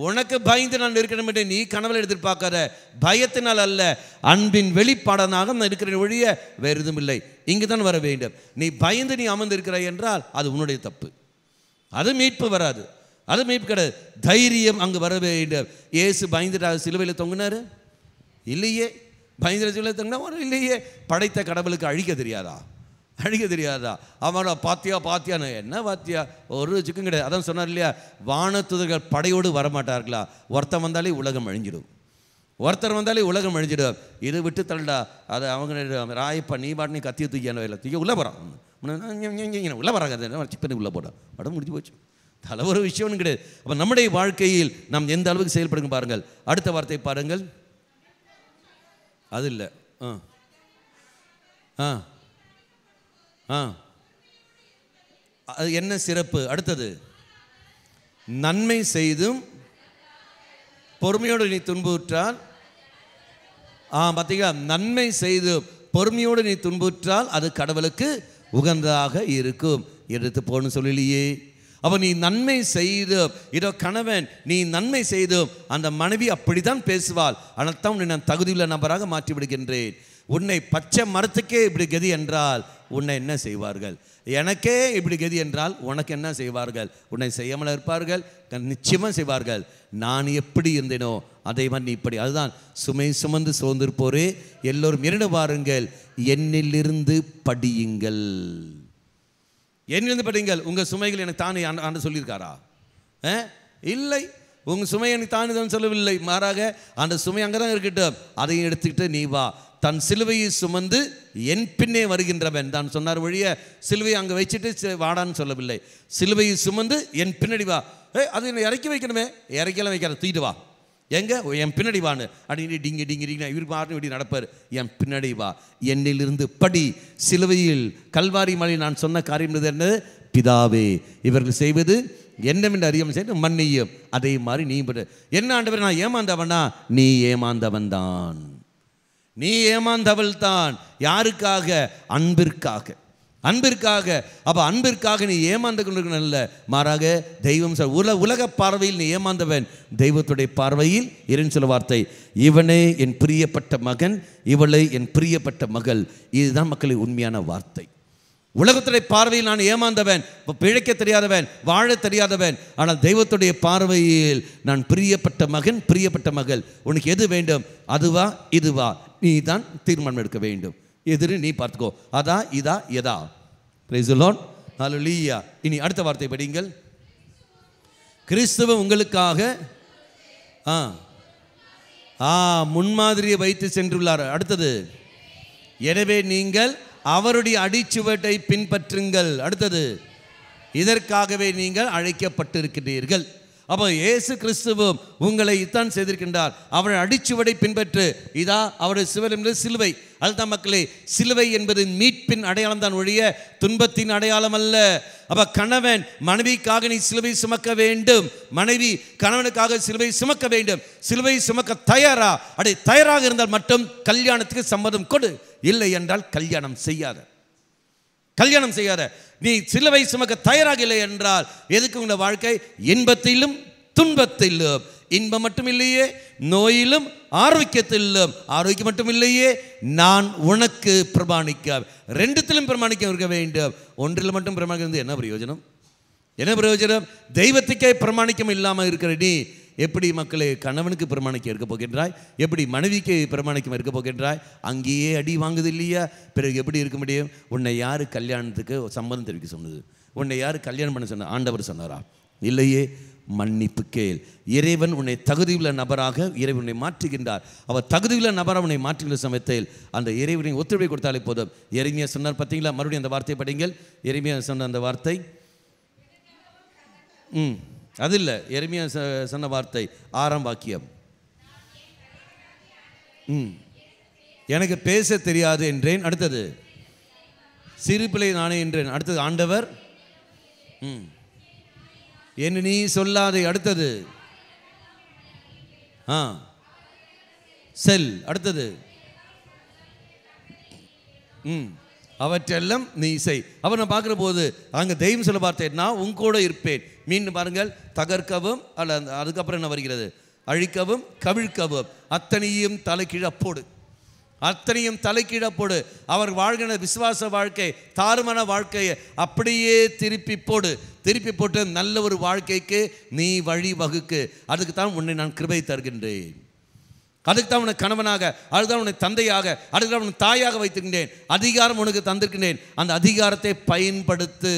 உனக்கு பயந்து நான் இருக்கணும் என்று நீ கணவனை எதிர்பார்க்காத. பயத்தினால் அல்ல, அன்பின் வெளிப்பாடனாக நான் இருக்கிறேன் ஒழிய வேறு எதுவும் இல்லை. இங்கு தான் வர வேண்டும். நீ பயந்து நீ அமர்ந்து இருக்கிறாய் என்றால் அது உன்னுடைய தப்பு, அது மீட்பு வராது, அது மீட்பு கிடையாது. தைரியம் அங்கு வர வேண்டும். இயேசு பயந்துட்டா சிலுவையில் தொங்கினாரு? இல்லையே. பயந்துட்டு சிலுவையில் தொங்கினா இல்லையே. படைத்த கடவுளுக்கு அழிக்க தெரியாதா? அழிக்க தெரியாதா? அவனை பாத்தியான்னு என்ன பாத்தியா? ஒரு சிக்கம் கிடையாது. அதான் சொன்னார் இல்லையா, வானத்துதர்கள் படையோடு வரமாட்டார்களா? ஒருத்தன் வந்தாலே உலகம் அழிஞ்சிடும், ஒருத்தர் வந்தாலே உலகம் அழிஞ்சிடும். இது விட்டு தள்ளடா, அது அவங்க ராயப்பா நீ பாட்டு நீ கத்திய தூக்கியான இல்லை, தூக்கி உள்ளே போகிறான், உள்ளே வராங்க, சிப்பனி உள்ளே போடான், படம் முடிஞ்சு போச்சு. தலை ஒரு விஷயம்னு கிடையாது. அப்போ நம்முடைய வாழ்க்கையில் நாம் எந்த அளவுக்கு செயல்படுங்க பாருங்கள். அடுத்த வார்த்தை பாருங்கள். அது இல்லை. அது என்ன சிறப்பு? அடுத்தது, நன்மை செய்தும் பொறுமையோடு நீ துன்புற்றால், பார்த்தீங்களா, நன்மை செய்து பொறுமையோடு நீ துன்புற்றால் அது கடவுளுக்கு உகந்ததாக இருக்கும். எடுத்து போன்னு சொல்லலையே. அப்போ நீ நன்மை செய்து, இதோ கணவன் நீ நன்மை செய்து, அந்த மனைவி அப்படித்தான் பேசுவாள். ஆனால் தான் உன்னை நான் தகுதியுள்ள நபராக மாற்றி விடுகின்றேன். உன்னை பச்சை மரத்துக்கே இப்படி கதி என்றால் உன்னை என்ன செய்வார்கள்? எனக்கே இப்படி கதி என்றால் உனக்கு என்ன செய்வார்கள்? உன்னை செய்யாமல் இருப்பார்கள், நிச்சயமாக செய்வார்கள். நான் எப்படி இருந்தேனோ அதே மாதிரி நீ இப்படி. அதுதான் சுமை சுமந்து சோர்ந்திருப்போரே எல்லோரும் இரண்டு வாருங்கள், என்னிலிருந்து படியுங்கள், என்னிலிருந்து படியுங்கள். உங்கள் சுமைகள் எனக்கு தானே ஆண்டு சொல்லியிருக்காரா? இல்லை, உங்கள் சுமை எனக்கு தானே தான் சொல்லவில்லை. மாறாக அந்த சுமை அங்கே தான் இருக்கட்டும், அதையும் எடுத்துக்கிட்டு நீ வா. தன் சிலுவையை சுமந்து என் பின்னே வருகின்றவன் தான் சொன்னார் ஒழிய சிலுவையை அங்கே வச்சுட்டு வாடான்னு சொல்லவில்லை. சிலுவையை சுமந்து என் பின்னாடி வா. அது என்னை இறக்கி வைக்கணுமே, இறக்கியெல்லாம் வைக்காத, தூக்கிட்டு வா. எங்கே? என் பின்னாடி வான்னு அப்படின்னு டிங்கி டிங்கி டிங்கி இவருக்கு மாட்டு இப்படி நடப்பார். என் பின்னாடி வா, என்னிலிருந்து படி. சிலுவையில் கல்வாரி மலையில் நான் சொன்ன காரியம் என்ன? பிதாவே இவர்கள் செய்வது என்னவென்று அறியாமல் செய்து மன்னியும். அதே மாதிரி நீ என்ன ஆண்டவர், நான் ஏமாந்தவனா? நீ ஏமாந்தவன் தான், நீ ஏமாந்தவள் தான். யாருக்காக? அன்பிற்காக, அன்பிற்காக. அப்போ அன்பிற்காக நீ ஏமாந்து கொண்டிருக்கல, மாறாக தெய்வம் உலக பார்வையில் நீ ஏமாந்தவன், தெய்வத்துடைய பார்வையில் இறைவன் சொல்ல வார்த்தை, இவனே என் பிரியப்பட்ட மகன், இவளை என் பிரியப்பட்ட மகள். இதுதான் மக்களை உண்மையான வார்த்தை. உலகத்துடைய பார்வையில் நான் ஏமாந்தவன், பிழைக்க தெரியாதவன், வாழ தெரியாதவன். ஆனால் தெய்வத்துடைய பார்வையில் நான் பிரியப்பட்ட மகன், பிரியப்பட்ட மகள். உனக்கு எது வேண்டும்? அதுவா இதுவா? நீ தான் தீர்மானம் எடுக்க வேண்டும். எதிரி நீ பார்த்துக்கோ, அதா இதா எதா. பிரைஸ் தி லார்ட், ஹல்லேலூயா. இனி அடுத்த வார்த்தை படியுங்கள். கிறிஸ்துவ உங்களுக்காக முன்மாதிரியை வைத்து சென்றுள்ளார். அடுத்தது, எனவே நீங்கள் அவருடைய அடிச்சுவட்டை பின்பற்றுங்கள். அடுத்தது, இதற்காகவே நீங்கள் அழைக்கப்பட்டிருக்கிறீர்கள். அப்போ இயேசு கிறிஸ்துவும் உங்களை இத்தான் செய்திருக்கின்றார். அவரை அடிச்சுவடை பின்பற்று. இதா அவருடைய சிலுவை சிலுவை. அதுதான் மக்களே, சிலுவை என்பது மீட்பின் அடையாளம் தான் ஒழிய துன்பத்தின் அடையாளம் அல்ல. அப்ப கணவன் மனைவிக்காக நீ சிலுவை சுமக்க வேண்டும், மனைவி கணவனுக்காக சிலுவை சுமக்க வேண்டும். சிலுவை சுமக்க தயாரா? அப்படி தயாராக இருந்தால் மட்டும் கல்யாணத்துக்கு சம்மதம் கொடு, இல்லை என்றால் கல்யாணம் செய்யாத. கல்யாணம் செய்யாத. நீ சிலுவை சுமக்க தயாராக இல்லை என்றால் எதுக்கு உங்க வாழ்க்கை? இன்பத்திலும் துன்பத்திலும். இன்பம் மட்டும் இல்லையே, நோயிலும் ஆரோக்கியத்திலும். ஆரோக்கியம் மட்டும் இல்லையே, நான் உனக்கு பிரமாணிக்க. ரெண்டுத்திலும் பிரமாணிக்க இருக்க வேண்டும். ஒன்றில் மட்டும் பிரமாணிக்கிறது என்ன பிரயோஜனம்? என்ன பிரயோஜனம்? தெய்வத்துக்கே பிரமாணிக்கம் இல்லாமல் இருக்கிற நீ எப்படி மக்களே கணவனுக்கு பிரமாணிக்கம் இருக்க போகின்றாய்? எப்படி மனைவிக்கு பிரமாணிக்கம் இருக்க போகின்றாய்? அங்கேயே அடி வாங்குது இல்லையா? பிறகு எப்படி இருக்க முடியும்? உன்னை யார் கல்யாணத்துக்கு சம்மதம் தெரிவிக்க சொன்னது? உன்னை யார் கல்யாணம் பண்ண சொன்ன? ஆண்டவர் சொன்னாரா? இல்லையே. மன்னிப்பு கேள். இறைவன் உன்னை தகுதியுள்ள நபராக இறைவன் உன்னை மாற்றுகின்றார். அவர் தகுதியுள்ள நபராக உன்னை மாற்றுகின்ற சமயத்தில் அந்த இறைவனை ஒத்துழைப்பு கொடுத்தாலே போதும். எரேமியா சொன்னார் பார்த்தீங்களா? மறுபடியும் அந்த வார்த்தையை படிங்கள். எரேமியா சொன்ன அந்த வார்த்தை அது இல்லை. எரேமியா சொன்ன வார்த்தை 6ஆம் வாக்கியம். எனக்கு பேச தெரியாது என்றேன். அடுத்தது சிறுபிள்ளை நானே என்றேன். அடுத்தது ஆண்டவர் என்ன நீ சொல்லாதே. அடுத்தது செல். அடுத்தது அவற்றெல்லாம் நீ செய். அப்போ நான் பார்க்குற போது அங்கே தெய்வம் சொல்ல பார்த்தேன், நான் உன் கூட இருப்பேன். மீண்டும் பாருங்கள், தகர்க்கவும் அல்ல, அதுக்கப்புறம் என்ன வருகிறது? அழிக்கவும் கவிழ்க்கவும் அத்தனையும் தலைக்கீழ போடு. அத்தனையும் தலைக்கீழ போடு. அவர் வாழ்கிற விசுவாச வாழ்க்கை, தாறுமான வாழ்க்கையை அப்படியே திருப்பி போடு. திருப்பி போட்டு நல்ல ஒரு வாழ்க்கைக்கு நீ வழி வகுக்கு. அதுக்கு தான் உன்னை நான் கிருபை தருகின்றேன். அதுக்கு தான் உன்னை கணவனாக, அதுதான் உன்னை தந்தையாக, அதுக்கு தான் உன்னை தாயாக வைத்திருக்கின்றேன். அதிகாரம் உனக்கு தந்திருக்கின்றேன். அந்த அதிகாரத்தை பயன்படுத்து.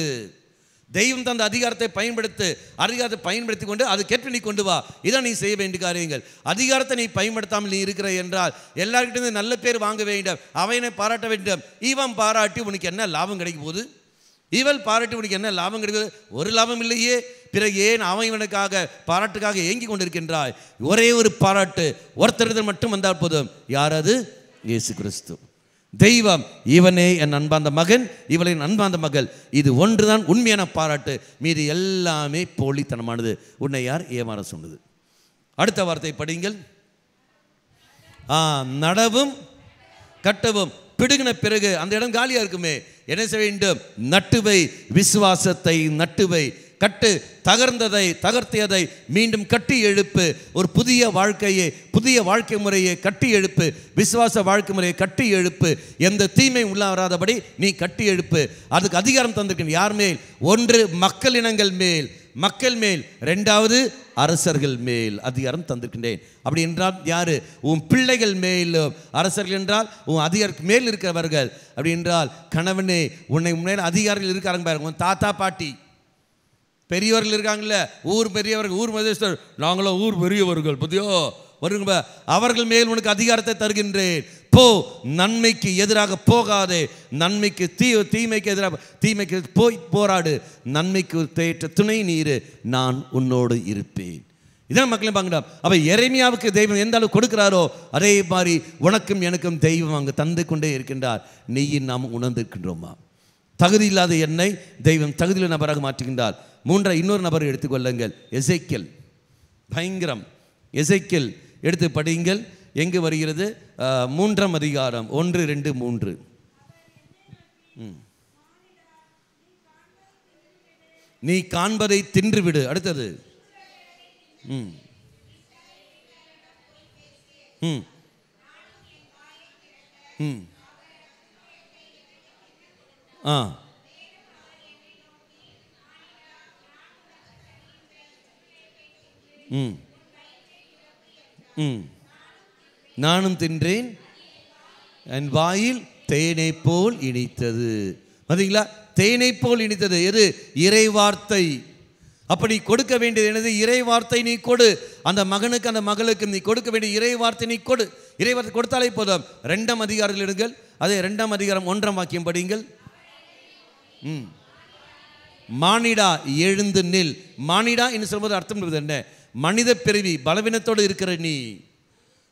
தெய்வம் தந்த அதிகாரத்தை பயன்படுத்து. அதிகாரத்தை பயன்படுத்தி கொண்டு அது கேட்டு நீ கொண்டு வா. இதான் நீ செய்ய வேண்டிய காரியங்கள். அதிகாரத்தை நீ பயன்படுத்தாமல் நீ இருக்கிற என்றால் எல்லாருக்கிட்ட நல்ல பேர் வாங்க வேண்டும், அவனை பாராட்ட வேண்டும். இவன் பாராட்டி உனக்கு என்ன லாபம் கிடைக்க போகுது? இவள் பாராட்டி உனக்கு என்ன லாபம் கிடைக்குது? ஒரு லாபம் இல்லையே. பிறகு ஏன் அவன் இவனுக்காக பாராட்டுக்காக ஏங்கி கொண்டிருக்கின்றாய்? ஒரே ஒரு பாராட்டு ஒருத்தர் மட்டும் வந்தால் போதும். யார் அது? இயேசு கிறிஸ்து. தெய்வம் இவனே என் அன்பார்ந்த மகன், இவளை அன்பார்ந்த மகள். இது ஒன்றுதான் உண்மையான பாராட்டு. மீது எல்லாமே போலித்தனமானது. உன்னை யார் ஏமாற சொன்னது? அடுத்த வார்த்தை படிங்கள். நடவும் கட்டவும். பிடுங்கின பிறகு அந்த இடம் காலியா இருக்குமே, என்ன செய்ய வேண்டும்? நட்டுவை. விசுவாசத்தை நட்டுவை. கட்டு. தகர்ந்ததை தகர்த்தியதை மீண்டும் கட்டி எழுப்பு. ஒரு புதிய வாழ்க்கையை, புதிய வாழ்க்கை முறையை கட்டி எழுப்பு. விசுவாச வாழ்க்கை முறையை கட்டி எழுப்பு. எந்த தீமை உள்ளாராதபடி நீ கட்டி எழுப்பு. அதுக்கு அதிகாரம் தந்திருக்கேன். யார் மேல்? ஒன்று மக்கள் இனங்கள் மேல், மக்கள் மேல். இரண்டாவது அரசர்கள் மேல் அதிகாரம் தந்திருக்கின்றேன். அப்படி என்றால் யாரு? உன் பிள்ளைகள் மேல். அரசர்கள் என்றால் உன் அதிகாரத்துக்கு மேல் இருக்கிறவர்கள். அப்படி என்றால் கணவனே, உன்னை மேல் அதிகாரிகள் இருக்காங்க பாருங்க. உன் தாத்தா பாட்டி பெரியவர்கள் இருக்காங்கல்ல, ஊர் பெரியவர்கள், ஊர் மதேஸ்வர், நாங்களும் ஊர் பெரியவர்கள் பத்தியோ வருங்க, அவர்கள் மேல் உனக்கு அதிகாரத்தை தருகின்றேன். போ, நன்மைக்கு எதிராக போகாதே. நன்மைக்கு தீமைக்கு எதிராக தீமைக்கு போய் போராடு. நன்மைக்கு தேற்ற துணை நீரு, நான் உன்னோடு இருப்பேன். இதான் மக்களையும் பார்க்கணும். அப்போ எரேமியாவுக்கு தெய்வம் எந்த அளவு கொடுக்கிறாரோ அதே மாதிரி உனக்கும் எனக்கும் தெய்வம் அங்கு தந்து கொண்டே இருக்கின்றார். நெய்யின் நாம் உணர்ந்திருக்கின்றோமா? தகுதி இல்லாத என்னை தெய்வம் தகுதியுள்ள நபராக மாற்றுகின்றார். இன்னொரு நபரை எடுத்துக்கொள்ளுங்கள். எசேக்கியேல். பயங்கரம். எசேக்கியேல் எடுத்து படியுங்கள். எங்கு வருகிறது? 3ஆம் அதிகாரம் 1, 2, 3. நீ காண்பதை தின்றுவிடு. அடுத்தது நானும் தின்றேன், என் வாயில் தேனை போல் இனித்தது. பார்த்தீங்களா? தேனை போல் இனித்தது எது? இறை வார்த்தை. அப்படி கொடுக்க வேண்டியது என்னது? இறை வார்த்தை நீ கொடு. அந்த மகனுக்கு அந்த மகளுக்கு நீ கொடுக்க வேண்டிய இறை வார்த்தை நீ கொடு. இறை வார்த்தை கொடுத்தாலே போதும். 2ஆம் அதிகாரத்தில் எடுங்கள். அதே 2ஆம் அதிகாரம் 1ஆம் வாக்கியம் படியுங்கள். மானிடா எழுந்து நில். மானிடா என்று சொல்வது அர்த்தம் என்ன? மனித பிறவி பலவீனத்தோடு இருக்கிற நீ,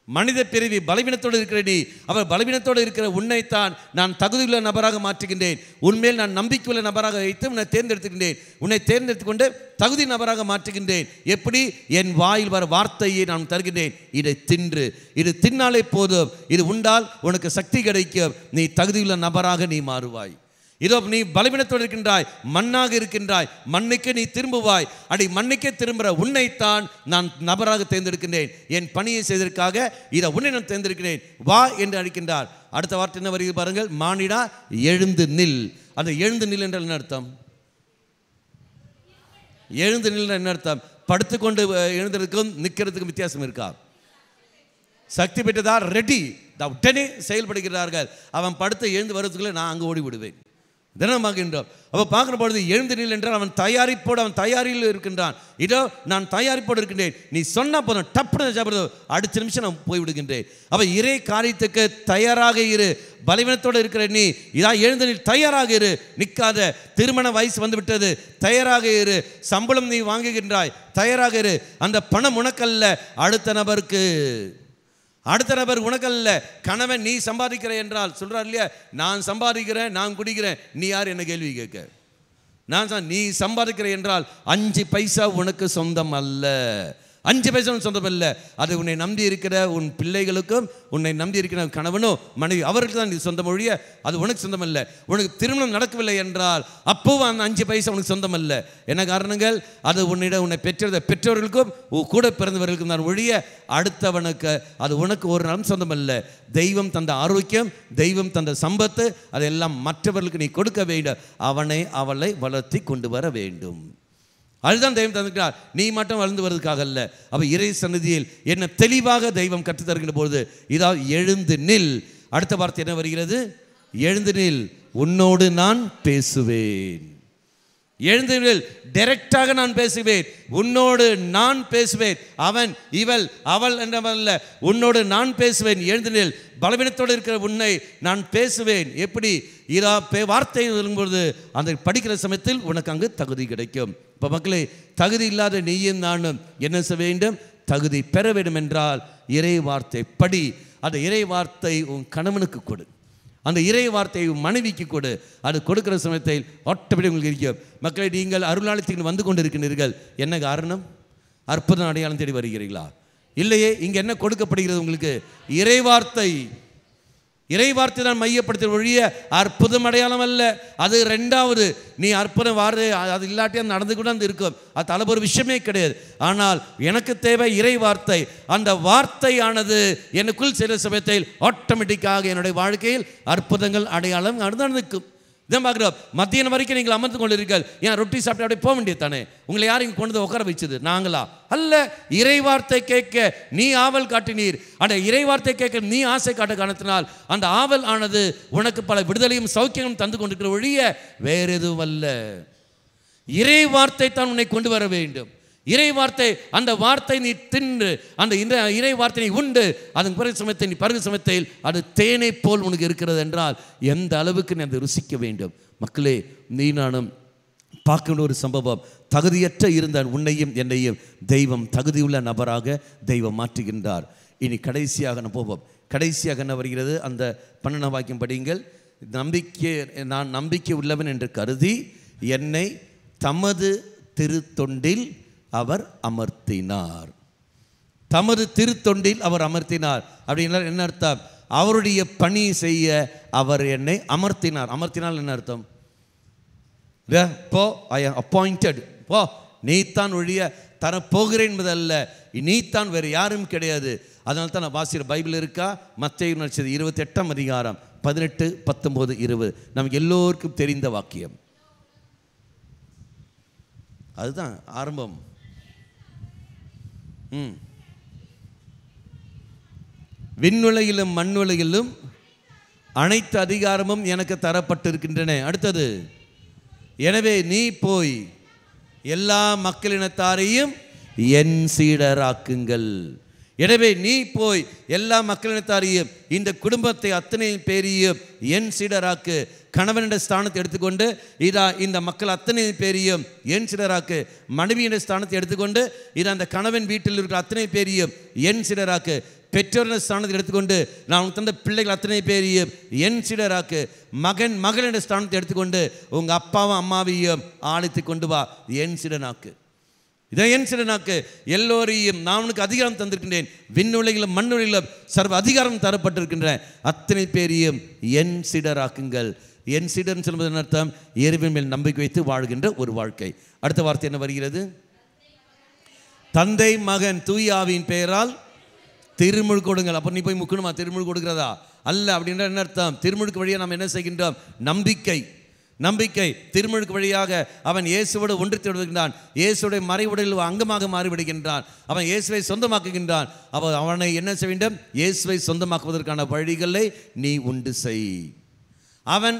மனித பிறவி பலவீனத்தோடு இருக்கிற நீ, அவர் பலவீனத்தோடு இருக்கிற உன்னைத்தான் நான் தகுதியுள்ள நபராக மாற்றுகின்றேன். உன்மேல் நான் நம்பிக்கையுள்ள நபராக வைத்து உன்னை தேர்ந்தெடுத்துக்கின்றேன். உன்னை தேர்ந்தெடுத்து கொண்டு தகுதி நபராக மாற்றுகின்றேன். எப்படி? என் வாயில் வர வார்த்தையை நான் தருகின்றேன். இதை தின்று, இது தின்னாலே போதும், இது உண்டால் உனக்கு சக்தி கிடைக்கும், நீ தகுதியுள்ள நபராக நீ மாறுவாய். இதோ நீ பலவீனத்தோடு இருக்கின்றாய், மண்ணாக இருக்கின்றாய், மண்ணுக்கு நீ திரும்புவாய். அடி மண்ணுக்கே திரும்புகிற உன்னைத்தான் நான் நபராக தேர்ந்தெடுக்கின்றேன். என் பணியை செய்ததற்காக இதை உன்னை நான் தேர்ந்தெடுக்கிறேன், வா என்று அழைக்கின்றார். அடுத்த வார்த்தை என்ன வருகிறது பாருங்கள். மானிடா எழுந்து நில். அந்த எழுந்து நில் என்றால் என்ன அர்த்தம்? எழுந்து நில் என்ன அர்த்தம்? படுத்துக்கொண்டு எழுந்ததுக்கும் நிற்கிறதுக்கும் வித்தியாசம் இருக்கா? சக்தி பெற்றதா ரெடி, உடனே செயல்படுகிறார்கள். அவன் படுத்து எழுந்து வருவதுக்குள்ளே நான் அங்கே ஓடி விடுவேன். தினமாகின்றோம். அப்போ பார்க்குற பொழுது எழுந்து நில் என்றால் அவன் தயாரிப்போடு, அவன் தயாரில் இருக்கின்றான். இதோ நான் தயாரிப்போடு இருக்கின்றேன், நீ சொன்ன போதும் டப்புன்னு சாப்பிடுறது அடுத்த நிமிஷம் நான் போய்விடுகின்றேன். அப்போ இறை காரியத்துக்கு தயாராக இரு. பலவீனத்தோடு இருக்கிற நீ இதான் எழுந்து நில், தயாராக இரு, நிற்காத. திருமண வயசு வந்து விட்டது, தயாராக இரு. சம்பளம் நீ வாங்குகின்றாய், தயாராக இரு. அந்த பணம் உனக்கல்ல, அடுத்த நபருக்கு. அடுத்த நபர் உனக்கல்ல. கணவன் நீ சம்பாதிக்கிற என்றால் சொல்றார் இல்லையா, நான் சம்பாதிக்கிறேன், நான் குடிக்கிறேன், நீ யார் என்ன கேள்வி கேட்க? நீ சம்பாதிக்கிற என்றால் 5 பைசா உனக்கு சொந்தம் அல்ல. 5 பைசா சொந்தம் இல்லை. அது உன்னை நம்பி இருக்கிற உன் பிள்ளைகளுக்கும், உன்னை நம்பி இருக்கிற கணவனோ மனைவி, அவருக்கு தான் நீ சொந்தம் ஒழிய அது உனக்கு சொந்தம் இல்லை. உனக்கு திருமணம் நடக்கவில்லை என்றால் அப்போவும் அந்த 5 பைசா உனக்கு சொந்தம் அல்ல. என்ன காரணங்கள்? அது உன்னை பெற்றவர்களுக்கும் கூட பிறந்தவர்களுக்கும் தான் ஒழிய அடுத்தவனுக்கு அது உனக்கு ஒரு நாளும் சொந்தம் அல்ல. தெய்வம் தந்த ஆரோக்கியம், தெய்வம் தந்த சம்பத்து, அதெல்லாம் மற்றவர்களுக்கு நீ கொடுக்க வேண்டும். அவளை வளர்த்தி கொண்டு வர வேண்டும். அதுதான் தெய்வம் தந்துக்கிறார். நீ மட்டும் வளர்ந்து வருவதற்காக அல்ல. அப்போ இறை சந்நிதியில் என்ன தெளிவாக தெய்வம் கற்றுத் தருகின்ற பொழுது இதாவது எழுந்து நில். அடுத்த வார்த்தை என்ன வருகிறது? எழுந்து நில், உன்னோடு நான் பேசுவேன். எழுந்து நில், டைரக்டாக நான் பேசுவேன், உன்னோடு நான் பேசுவேன். அவன் இவள் அவள் என்றவல்ல, உன்னோடு நான் பேசுவேன். எழுந்து நில், பலவீனத்தோடு இருக்கிற உன்னை நான் பேசுவேன். எப்படி? வார்த்தை சொல்லும்போது அந்த படிக்கிற சமயத்தில் உனக்கு அங்கு தகுதி கிடைக்கும். இப்போ மக்களே, தகுதி இல்லாத நீயும் நானும் என்ன செய்ய வேண்டும்? தகுதி பெற வேண்டும் என்றால் இறை வார்த்தை படி. அந்த இறை வார்த்தை உன் கணவனுக்கு கொடு, அந்த இறை வார்த்தையை மனைவிக்கு கொடு. அது கொடுக்கிற சமயத்தில் ஒட்டப்படி உங்களுக்கு இருக்கும். மக்களை, நீங்கள் அருளாளத்துக்கு வந்து கொண்டு இருக்கின்றீர்கள். என்ன காரணம்? அற்புதம் அடையாளம் தேடி வருகிறீர்களா? இல்லையே. இங்கே என்ன கொடுக்கப்படுகிறது உங்களுக்கு? இறை வார்த்தை. இறை வார்த்தை தான் மையப்படுத்த ஒழிய அற்புதம் அடையாளம் அல்ல. அது ரெண்டாவது. நீ அற்புதம் வார்த்தை அது இல்லாட்டியும் நடந்து கூட அந்த இருக்கும், அது தலை ஒரு விஷயமே கிடையாது. ஆனால் எனக்கு தேவை இறை வார்த்தை. அந்த வார்த்தையானது எனக்குள் சில சமயத்தில் ஆட்டோமேட்டிக்காக என்னுடைய வாழ்க்கையில் அற்புதங்கள் அடையாளம் நடந்துக்கும். இதான் பார்க்குறோம். மத்தியானம் வரைக்கும் நீங்கள் அமர்ந்து கொண்டிருக்கீர்கள். ஏன் ரொட்டி சாப்பிட்டு அப்படியே போக வேண்டியது தானே? உங்களை யாரும் இங்கே கொண்டு உட்கார வச்சது நாங்களா? அல்ல. இறை வார்த்தை கேட்க நீ ஆவல் காட்டினீர். அந்த இறை வார்த்தை கேட்க நீ ஆசை காட்ட காரணத்தினால் அந்த ஆவல் ஆனது உனக்கு பல விடுதலையும் சௌக்கியமும் தந்து கொண்டிருக்கிற ஒழிய வேற எதுவும் அல்ல. இறை வார்த்தை தான் உன்னை கொண்டு வர வேண்டும். இறை வார்த்தை, அந்த வார்த்தை நீ தின்று, அந்த இறை வார்த்தை நீ உண்டு, அதன் பிறகு சமயத்தை நீ பருகு சமயத்தில் அது தேனை போல் உனக்கு இருக்கிறது என்றால் எந்த அளவுக்கு நீ அதை ருசிக்க வேண்டும். மக்களே, நீ நானும் பார்க்க ஒரு சம்பவம். தகுதியற்ற இருந்த உன்னையும் என்னையும் தெய்வம் தகுதியுள்ள நபராக தெய்வம் மாற்றுகின்றார். இனி கடைசியாக நான் போவோம். கடைசியாக என்ன வருகிறது? அந்த 12 வாக்கியம் படியுங்கள். நான் நம்பிக்கை உள்ளவன் என்று கருதி என்னை தமது திருத்தொண்டில் அவர் அமர்த்தினார். தமது திருத்தொண்டில் அவர் அமர்த்தினார் அப்படின்னா என்ன அர்த்தம்? அவருடைய பணி செய்ய அவர் என்னை அமர்த்தினார். அமர்த்தினால் என்ன அர்த்தம்? போ, ஐ ஆம் அப்பாயிண்டட், போ, நீத்தான் ஒழிய தரப்போகிறேன் என்பதல்ல, நீத்தான், வேறு யாரும் கிடையாது. அதனால தான் நான் வாசிக்கிற பைபிள் இருக்கா? மத்தேயு நற்செய்தி 28ஆம் அதிகாரம் 18, 19, 20 நமக்கு எல்லோருக்கும் தெரிந்த வாக்கியம். அதுதான் ஆரம்பம். விண்ணுலகிலும் மண்ணுலகிலும் அனைத்து அதிகாரமும் எனக்கு தரப்பட்டிருக்கின்றன. அடுத்தது, எனவே நீ போய் எல்லா மக்களினத்தாரையும் என் சீடராக்குங்கள். எனவே நீ போய் எல்லா மக்களினத்தாரையும், இந்த குடும்பத்தை அத்தனை பேரையும் என் சீடராக்கு. கணவனுடைய ஸ்தானத்தை எடுத்துக்கொண்டு இதா இந்த மக்கள் அத்தனை பேரையும் என் சிலராக்கு, மனைவியுடைய ஸ்தானத்தை எடுத்துக்கொண்டு இதா அந்த கணவன் வீட்டில் இருக்கிற அத்தனை பேரையும் என் சிலராக்கு, பெற்றோரின் ஸ்தானத்தை எடுத்துக்கொண்டு நான் உனக்கு தந்த பிள்ளைகள் அத்தனை பேரையும் என் சிலராக்கு, மகனுடைய ஸ்தானத்தை எடுத்துக்கொண்டு உங்கள் அப்பாவும் அம்மாவையும் ஆணைத்து கொண்டு வா என் சிலனாக்கு. இதை என் சிலனாக்கு, எல்லோரையும் நான் உனக்கு அதிகாரம் தந்திருக்கின்றேன், விண்ணுலகிலும் மண்ணுலகிலும் சர்வ அதிகாரம் தரப்பட்டிருக்கின்ற அத்தனை பேரையும் என் சிடராக்குங்கள். என் சிடர்னு சொல்வது அர்த்தம் இறைவன் மேல் நம்பிக்கை வைத்து வாழ்கின்ற ஒரு வாழ்க்கை. அடுத்த வார்த்தை என்ன வருகிறது? தந்தை மகன் தூய ஆவியின் பெயரால் திருமுழுக்கு கொடுங்கள். அப்போ நீ போய் முக்கணுமா? திருமுழுக்கு கொடுக்கிறதா அல்ல. அப்படின்ற என்ன அர்த்தம்? திருமுழுக்கு வழியாக நாம் என்ன செய்கின்றோம்? நம்பிக்கை. திருமுழுக்கு வழியாக அவன் இயேசுவோடு ஒன்றித்து விடுகின்றான். இயேசுடைய மறைவுடலில் அங்கமாக மாறிவிடுகின்றான். அவன் இயேசுவை சொந்தமாக்குகின்றான். அவனை என்ன செய்ய வேண்டும்? இயேசுவை சொந்தமாக்குவதற்கான வழிகளை நீ உண்டு செய்.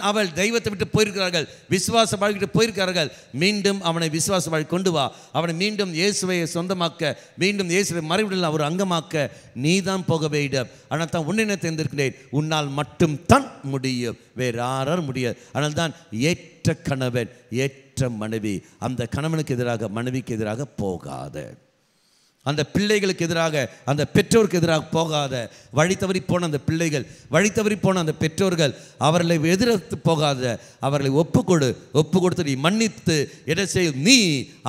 அவள் தெய்வத்தை விட்டு போயிருக்கிறார்கள், விசுவாச வாழ்க்கை போயிருக்கிறார்கள். மீண்டும் அவனை விசுவாச வாழ்க்கை கொண்டு வா. அவனை மீண்டும் இயேசுவை சொந்தமாக்க, மீண்டும் இயேசுவை மறைவிடல் அவர் அங்கமாக்க நீ தான் போக வேண்டும். ஆனால் தான் உன்னை தேர்ந்தெடுக்கிறேன். உன்னால் மட்டும் தான் முடியும், வேறு யாரும் முடியாது. ஆனால் தான் ஏற்ற கணவன் ஏற்ற மனைவி. அந்த கணவனுக்கு எதிராக மனைவிக்கு எதிராக போகாத, அந்த பிள்ளைகளுக்கு எதிராக அந்த பெற்றோருக்கு எதிராக போகாத, வழி தவறி போன அந்த பிள்ளைகள், வழி தவறி போன அந்த பெற்றோர்கள், அவர்களை எதிர்த்து போகாத, அவர்களை ஒப்பு கொடுத்து நீ மன்னித்து எதை செய்ய நீ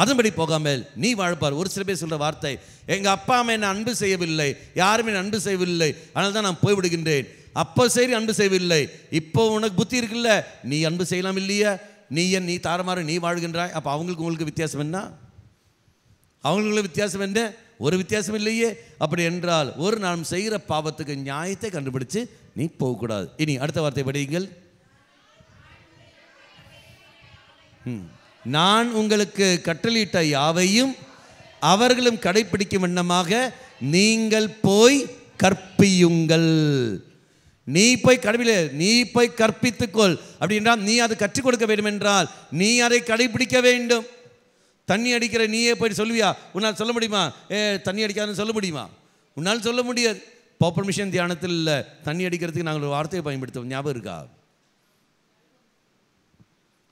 அதன்படி போகாமல் நீ வாழ்ப்பார். ஒரு சில பேர் சொல்கிற வார்த்தை, எங்கள் அப்பா அம்மா என்னை அன்பு செய்யவில்லை, யாருமே என்னை அன்பு செய்யவில்லை, அதனால தான் நான் போய்விடுகின்றேன். அப்போ சரி அன்பு செய்யவில்லை, இப்போ உனக்கு புத்தி இருக்குல்ல, நீ அன்பு செய்யலாம் இல்லையா? நீ தாரமாறு நீ வாழ்கின்றாய். அப்போ அவங்களுக்கு உங்களுக்கு வித்தியாசம் என்ன? அவங்களுக்கு வித்தியாசம் என்ன? ஒரு வித்தியாசம் இல்லையே. அப்படி என்றால் ஒரு நாம் செய்கிற பாவத்துக்கு நியாயத்தை கண்டுபிடிச்சு நீ போகக்கூடாது. இனி அடுத்த வார்த்தை படியுங்கள். நான் உங்களுக்கு கட்டளையிட்ட யாவையும் அவர்களும் கடைப்பிடிக்கும் வண்ணமாக நீங்கள் போய் கற்பியுங்கள். நீ போய் கடைபிடி, நீ போய் கற்பித்துக்கொள். அப்படி என்றால் நீ அதை கற்றுக் கொடுக்க வேண்டும் என்றால் நீ அதை கடைபிடிக்க வேண்டும். தண்ணி அடிக்கிற நீயே போய் சொல்லுவியா? உன்னால் சொல்ல முடியுமா? தண்ணி அடிக்காதுன்னு சொல்ல முடியுமா? உன்னால் சொல்ல முடியாது. பாப்பர் மிஷன் தியானத்தில் இல்லை, தண்ணி அடிக்கிறதுக்கு நாங்கள் ஒரு வார்த்தையை பயன்படுத்துவோம், ஞாபகம் இருக்கா?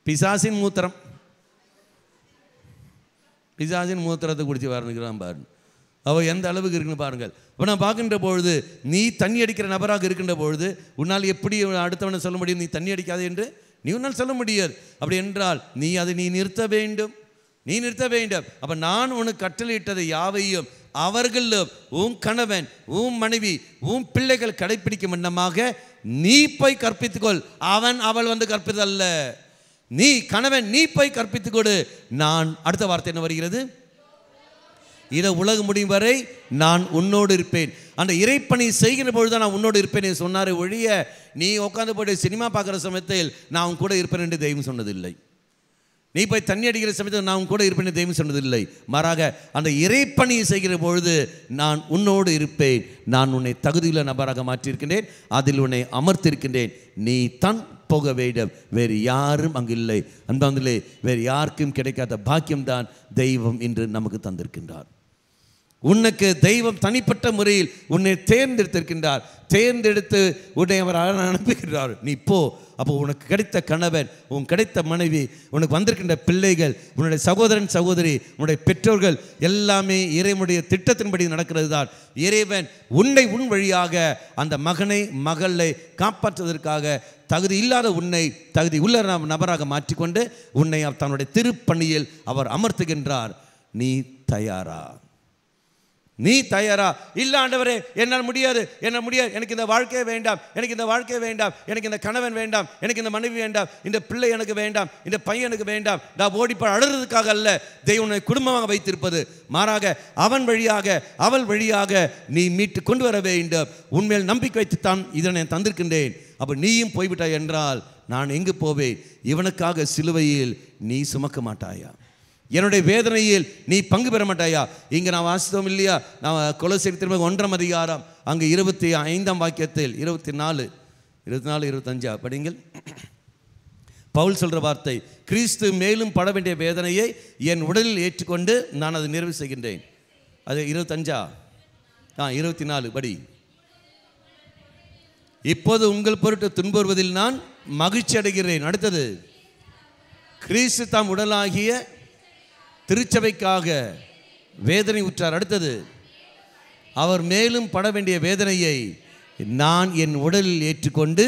பிசாசின் மூத்திரம். பிசாசின் மூத்திரத்தை குடிச்சு வரணுங்கிறான் பாருங்க. அவள் எந்த அளவுக்கு இருக்குன்னு பாருங்கள். இப்போ நான் பார்க்கின்ற பொழுது நீ தண்ணி அடிக்கிற நபராக இருக்கின்ற பொழுது உன்னால் எப்படி அடுத்தவனை சொல்ல முடியும் நீ தண்ணி அடிக்காது என்று? நீ உன்னால் சொல்ல முடியாது. அப்படி என்றால் நீ அதை நிறுத்த வேண்டும். அப்போ நான் உனக்கு கட்டளையிட்டதை யாவையும் அவர்களும் உன் கணவன் உன் மனைவி உன் பிள்ளைகள் கடைப்பிடிக்கும் வண்ணமாக நீ போய் கற்பித்துக்கொள். அவள் வந்து கற்பித்தல்ல, நீ கணவன் நீ போய் கற்பித்துக் கொடு. நான் அடுத்த வார்த்தை என்ன வருகிறது? இதை உலகம் முடியும் வரை நான் உன்னோடு இருப்பேன். அந்த இறைப்பணி செய்கிற பொழுது நான் உன்னோடு இருப்பேன் சொன்னார் ஒழிய நீ உட்காந்து போய்ட்டு சினிமா பார்க்குற சமயத்தில் நான் உன் கூட இருப்பேன் என்று தெய்வம் சொன்னதில்லை. நீ போய் தண்ணி அடிக்கிற சமயத்தில் நான் உன் கூட இருப்பேன் தெய்வம் சொன்னதில்லை. மாறாக அந்த இறைப்பணியை செய்கிற பொழுது நான் உன்னோடு இருப்பேன். நான் உன்னை தகுதியுள்ள நபராக மாற்றியிருக்கின்றேன், அதில் உன்னை அமர்த்திருக்கின்றேன். நீ தான் போக வேண்டும், வேறு யாரும் அங்கு இல்லை. அன்பாந்திலே வேறு யாருக்கும் கிடைக்காத பாக்கியம்தான் தெய்வம் இன்று நமக்கு தந்திருக்கின்றார். உனக்கு தெய்வம் தனிப்பட்ட முறையில் உன்னை தேர்ந்தெடுத்திருக்கின்றார். தேர்ந்தெடுத்து உன்னை அவர் அனுப்புகிறார். நீ போ. அப்போ உனக்கு கிடைத்த கணவன், உன் கிடைத்த மனைவி, உனக்கு வந்திருக்கின்ற பிள்ளைகள், உன்னுடைய சகோதரன் சகோதரி, உன்னுடைய பெற்றோர்கள் எல்லாமே இறைவனுடைய திட்டத்தின்படி நடக்கிறது தான். இறைவன் உன்னை உன் வழியாக அந்த மகனை மகளை காப்பாற்றுவதற்காக தகுதி இல்லாத உன்னை தகுதி உள்ள நபராக மாற்றிக்கொண்டு உன்னை தன்னுடைய திருப்பணியில் அவர் அமர்த்துகின்றார். நீ தயாரா? இல்லை ஆண்டவரே என்னால் முடியாது, எனக்கு இந்த வாழ்க்கையே வேண்டாம், எனக்கு இந்த கணவன் வேண்டாம், எனக்கு இந்த மனைவி வேண்டாம், இந்த பிள்ளை எனக்கு வேண்டாம், இந்த பையன் எனக்கு வேண்டாம். நான் ஓடிப்ப அழுறதுக்காக அல்ல தெய்வனை குடும்பமாக வைத்திருப்பது. மாறாக அவன் வழியாக அவள் வழியாக நீ மீட்டு கொண்டு வர வேண்டும். உண்மையில் நம்பிக்கை வைத்துத்தான் இதனை தந்திருக்கின்றேன். அப்போ நீயும் போய்விட்டாய் என்றால் நான் எங்கு போவேன்? இவனுக்காக சிலுவையில் நீ சுமக்க மாட்டாயா? என்னுடைய வேதனையில் நீ பங்கு பெற மாட்டாயா? இங்கே நான் வாசித்தோம் இல்லையா? நான் கொலோசியர் திரும்ப 1ஆம் அதிகாரம் அங்கே 25ஆம் வாக்கியத்தில் 24, 25 படிங்கள். பவுல் சொல்கிற வார்த்தை, கிறிஸ்து மேலும் பட வேண்டிய வேதனையை என் உடலில் ஏற்றுக்கொண்டு நான் அதை நிறைவு செய்கின்றேன். அது 24 படி. இப்போது உங்கள் பொருட்டு துன்புறுவதில் நான் மகிழ்ச்சி அடைகிறேன். அடுத்தது, கிறிஸ்து தாம் உடலாகிய திருச்சபைக்காக வேதனை உற்றார். அடுத்தது, அவர் மேலும் பட வேண்டிய வேதனையை நான் என் உடலில் ஏற்றுக்கொண்டு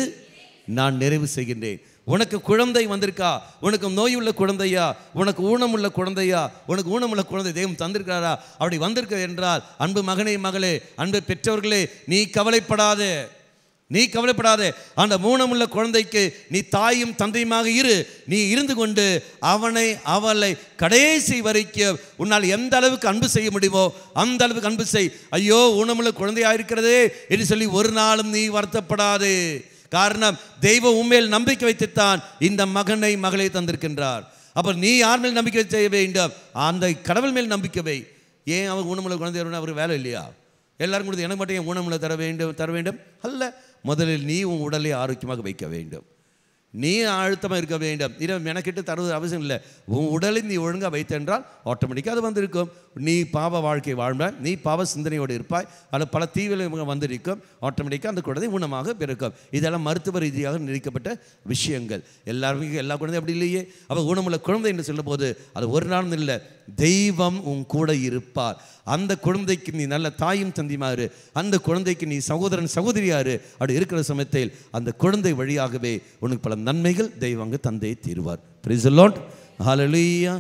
நான் நிறைவு செய்கின்றேன். உனக்கு குழந்தை வந்திருக்கா? உனக்கு நோய் உள்ள குழந்தையா? உனக்கு ஊனமுள்ள குழந்தையா? உனக்கு ஊனமுள்ள குழந்தை தெய்வம் தந்திருக்கிறாரா? அப்படி வந்திருக்க என்றால், அன்பு மகனே, மகளே, அன்பு பெற்றவர்களே, நீ கவலைப்படாதே, நீ கவலைப்படாதே. அந்த ஊனமுள்ள குழந்தைக்கு நீ தாயும் தந்தையுமாக இரு. நீ இருந்து கொண்டு அவளை கடைசி வரைக்கும் உன்னால் எந்த அளவுக்கு அன்பு செய்ய முடியுமோ அந்த அளவுக்கு அன்பு செய். ஐயோ, ஊனமுள்ள குழந்தையாக இருக்கிறதே என்று சொல்லி ஒரு நாளும் நீ வருத்தப்படாதே. காரணம், தெய்வம் உண்மையில் நம்பிக்கை வைத்துத்தான் இந்த மகனை மகளை தந்திருக்கின்றார். அப்போ நீ யார் மேல் நம்பிக்கை செய்ய வேண்டும்? அந்த கடவுள் மேல் நம்பிக்கை வை. ஏன் அவர் ஊனமுள்ள குழந்தை அவருக்கு வேலை இல்லையா? எல்லாரும் கொடுத்து எனக்கு மட்டும் என் ஊனமுள்ள தர வேண்டும் அல்ல. முதலில் நீ உன் உடலை ஆரோக்கியமாக வைக்க வேண்டும். நீ அழுத்தமாக இருக்க வேண்டும். இதை மெனக்கிட்டு தருவது அவசியம் இல்லை. உன் உடலை நீ ஒழுங்காக வைத்தென்றால் ஆட்டோமேட்டிக்காக அது வந்திருக்கும். நீ பாவ வாழ்க்கை வாழ்ந்தால், நீ பாவ சிந்தனையோடு இருப்பாய், அதில் பல தீவிர வந்திருக்கும். ஆட்டோமேட்டிக்காக அந்த குழந்தை ஊனமாக பிறக்கும். இதெல்லாம் மருத்துவ ரீதியாக நிர்ணயிக்கப்பட்ட விஷயங்கள். எல்லாருமே எல்லா குழந்தையும் அப்படி இல்லையே. அப்போ ஊனமுள்ள குழந்தை என்று சொல்லும் போது அது ஒரு நாளும் இல்லை, தெய்வம் உன் கூட இருப்பார். அந்த குழந்தைக்கு நீ நல்ல தாயும் தந்தியுமாறு, அந்த குழந்தைக்கு நீ சகோதரன் சகோதரியாரு. அப்படி இருக்கிற சமயத்தில் அந்த குழந்தை வழியாகவே உனக்கு பல நன்மைகள் தெய்வங்க தந்தை தீர்வார். Praise the Lord. ஹல்லேலூயா.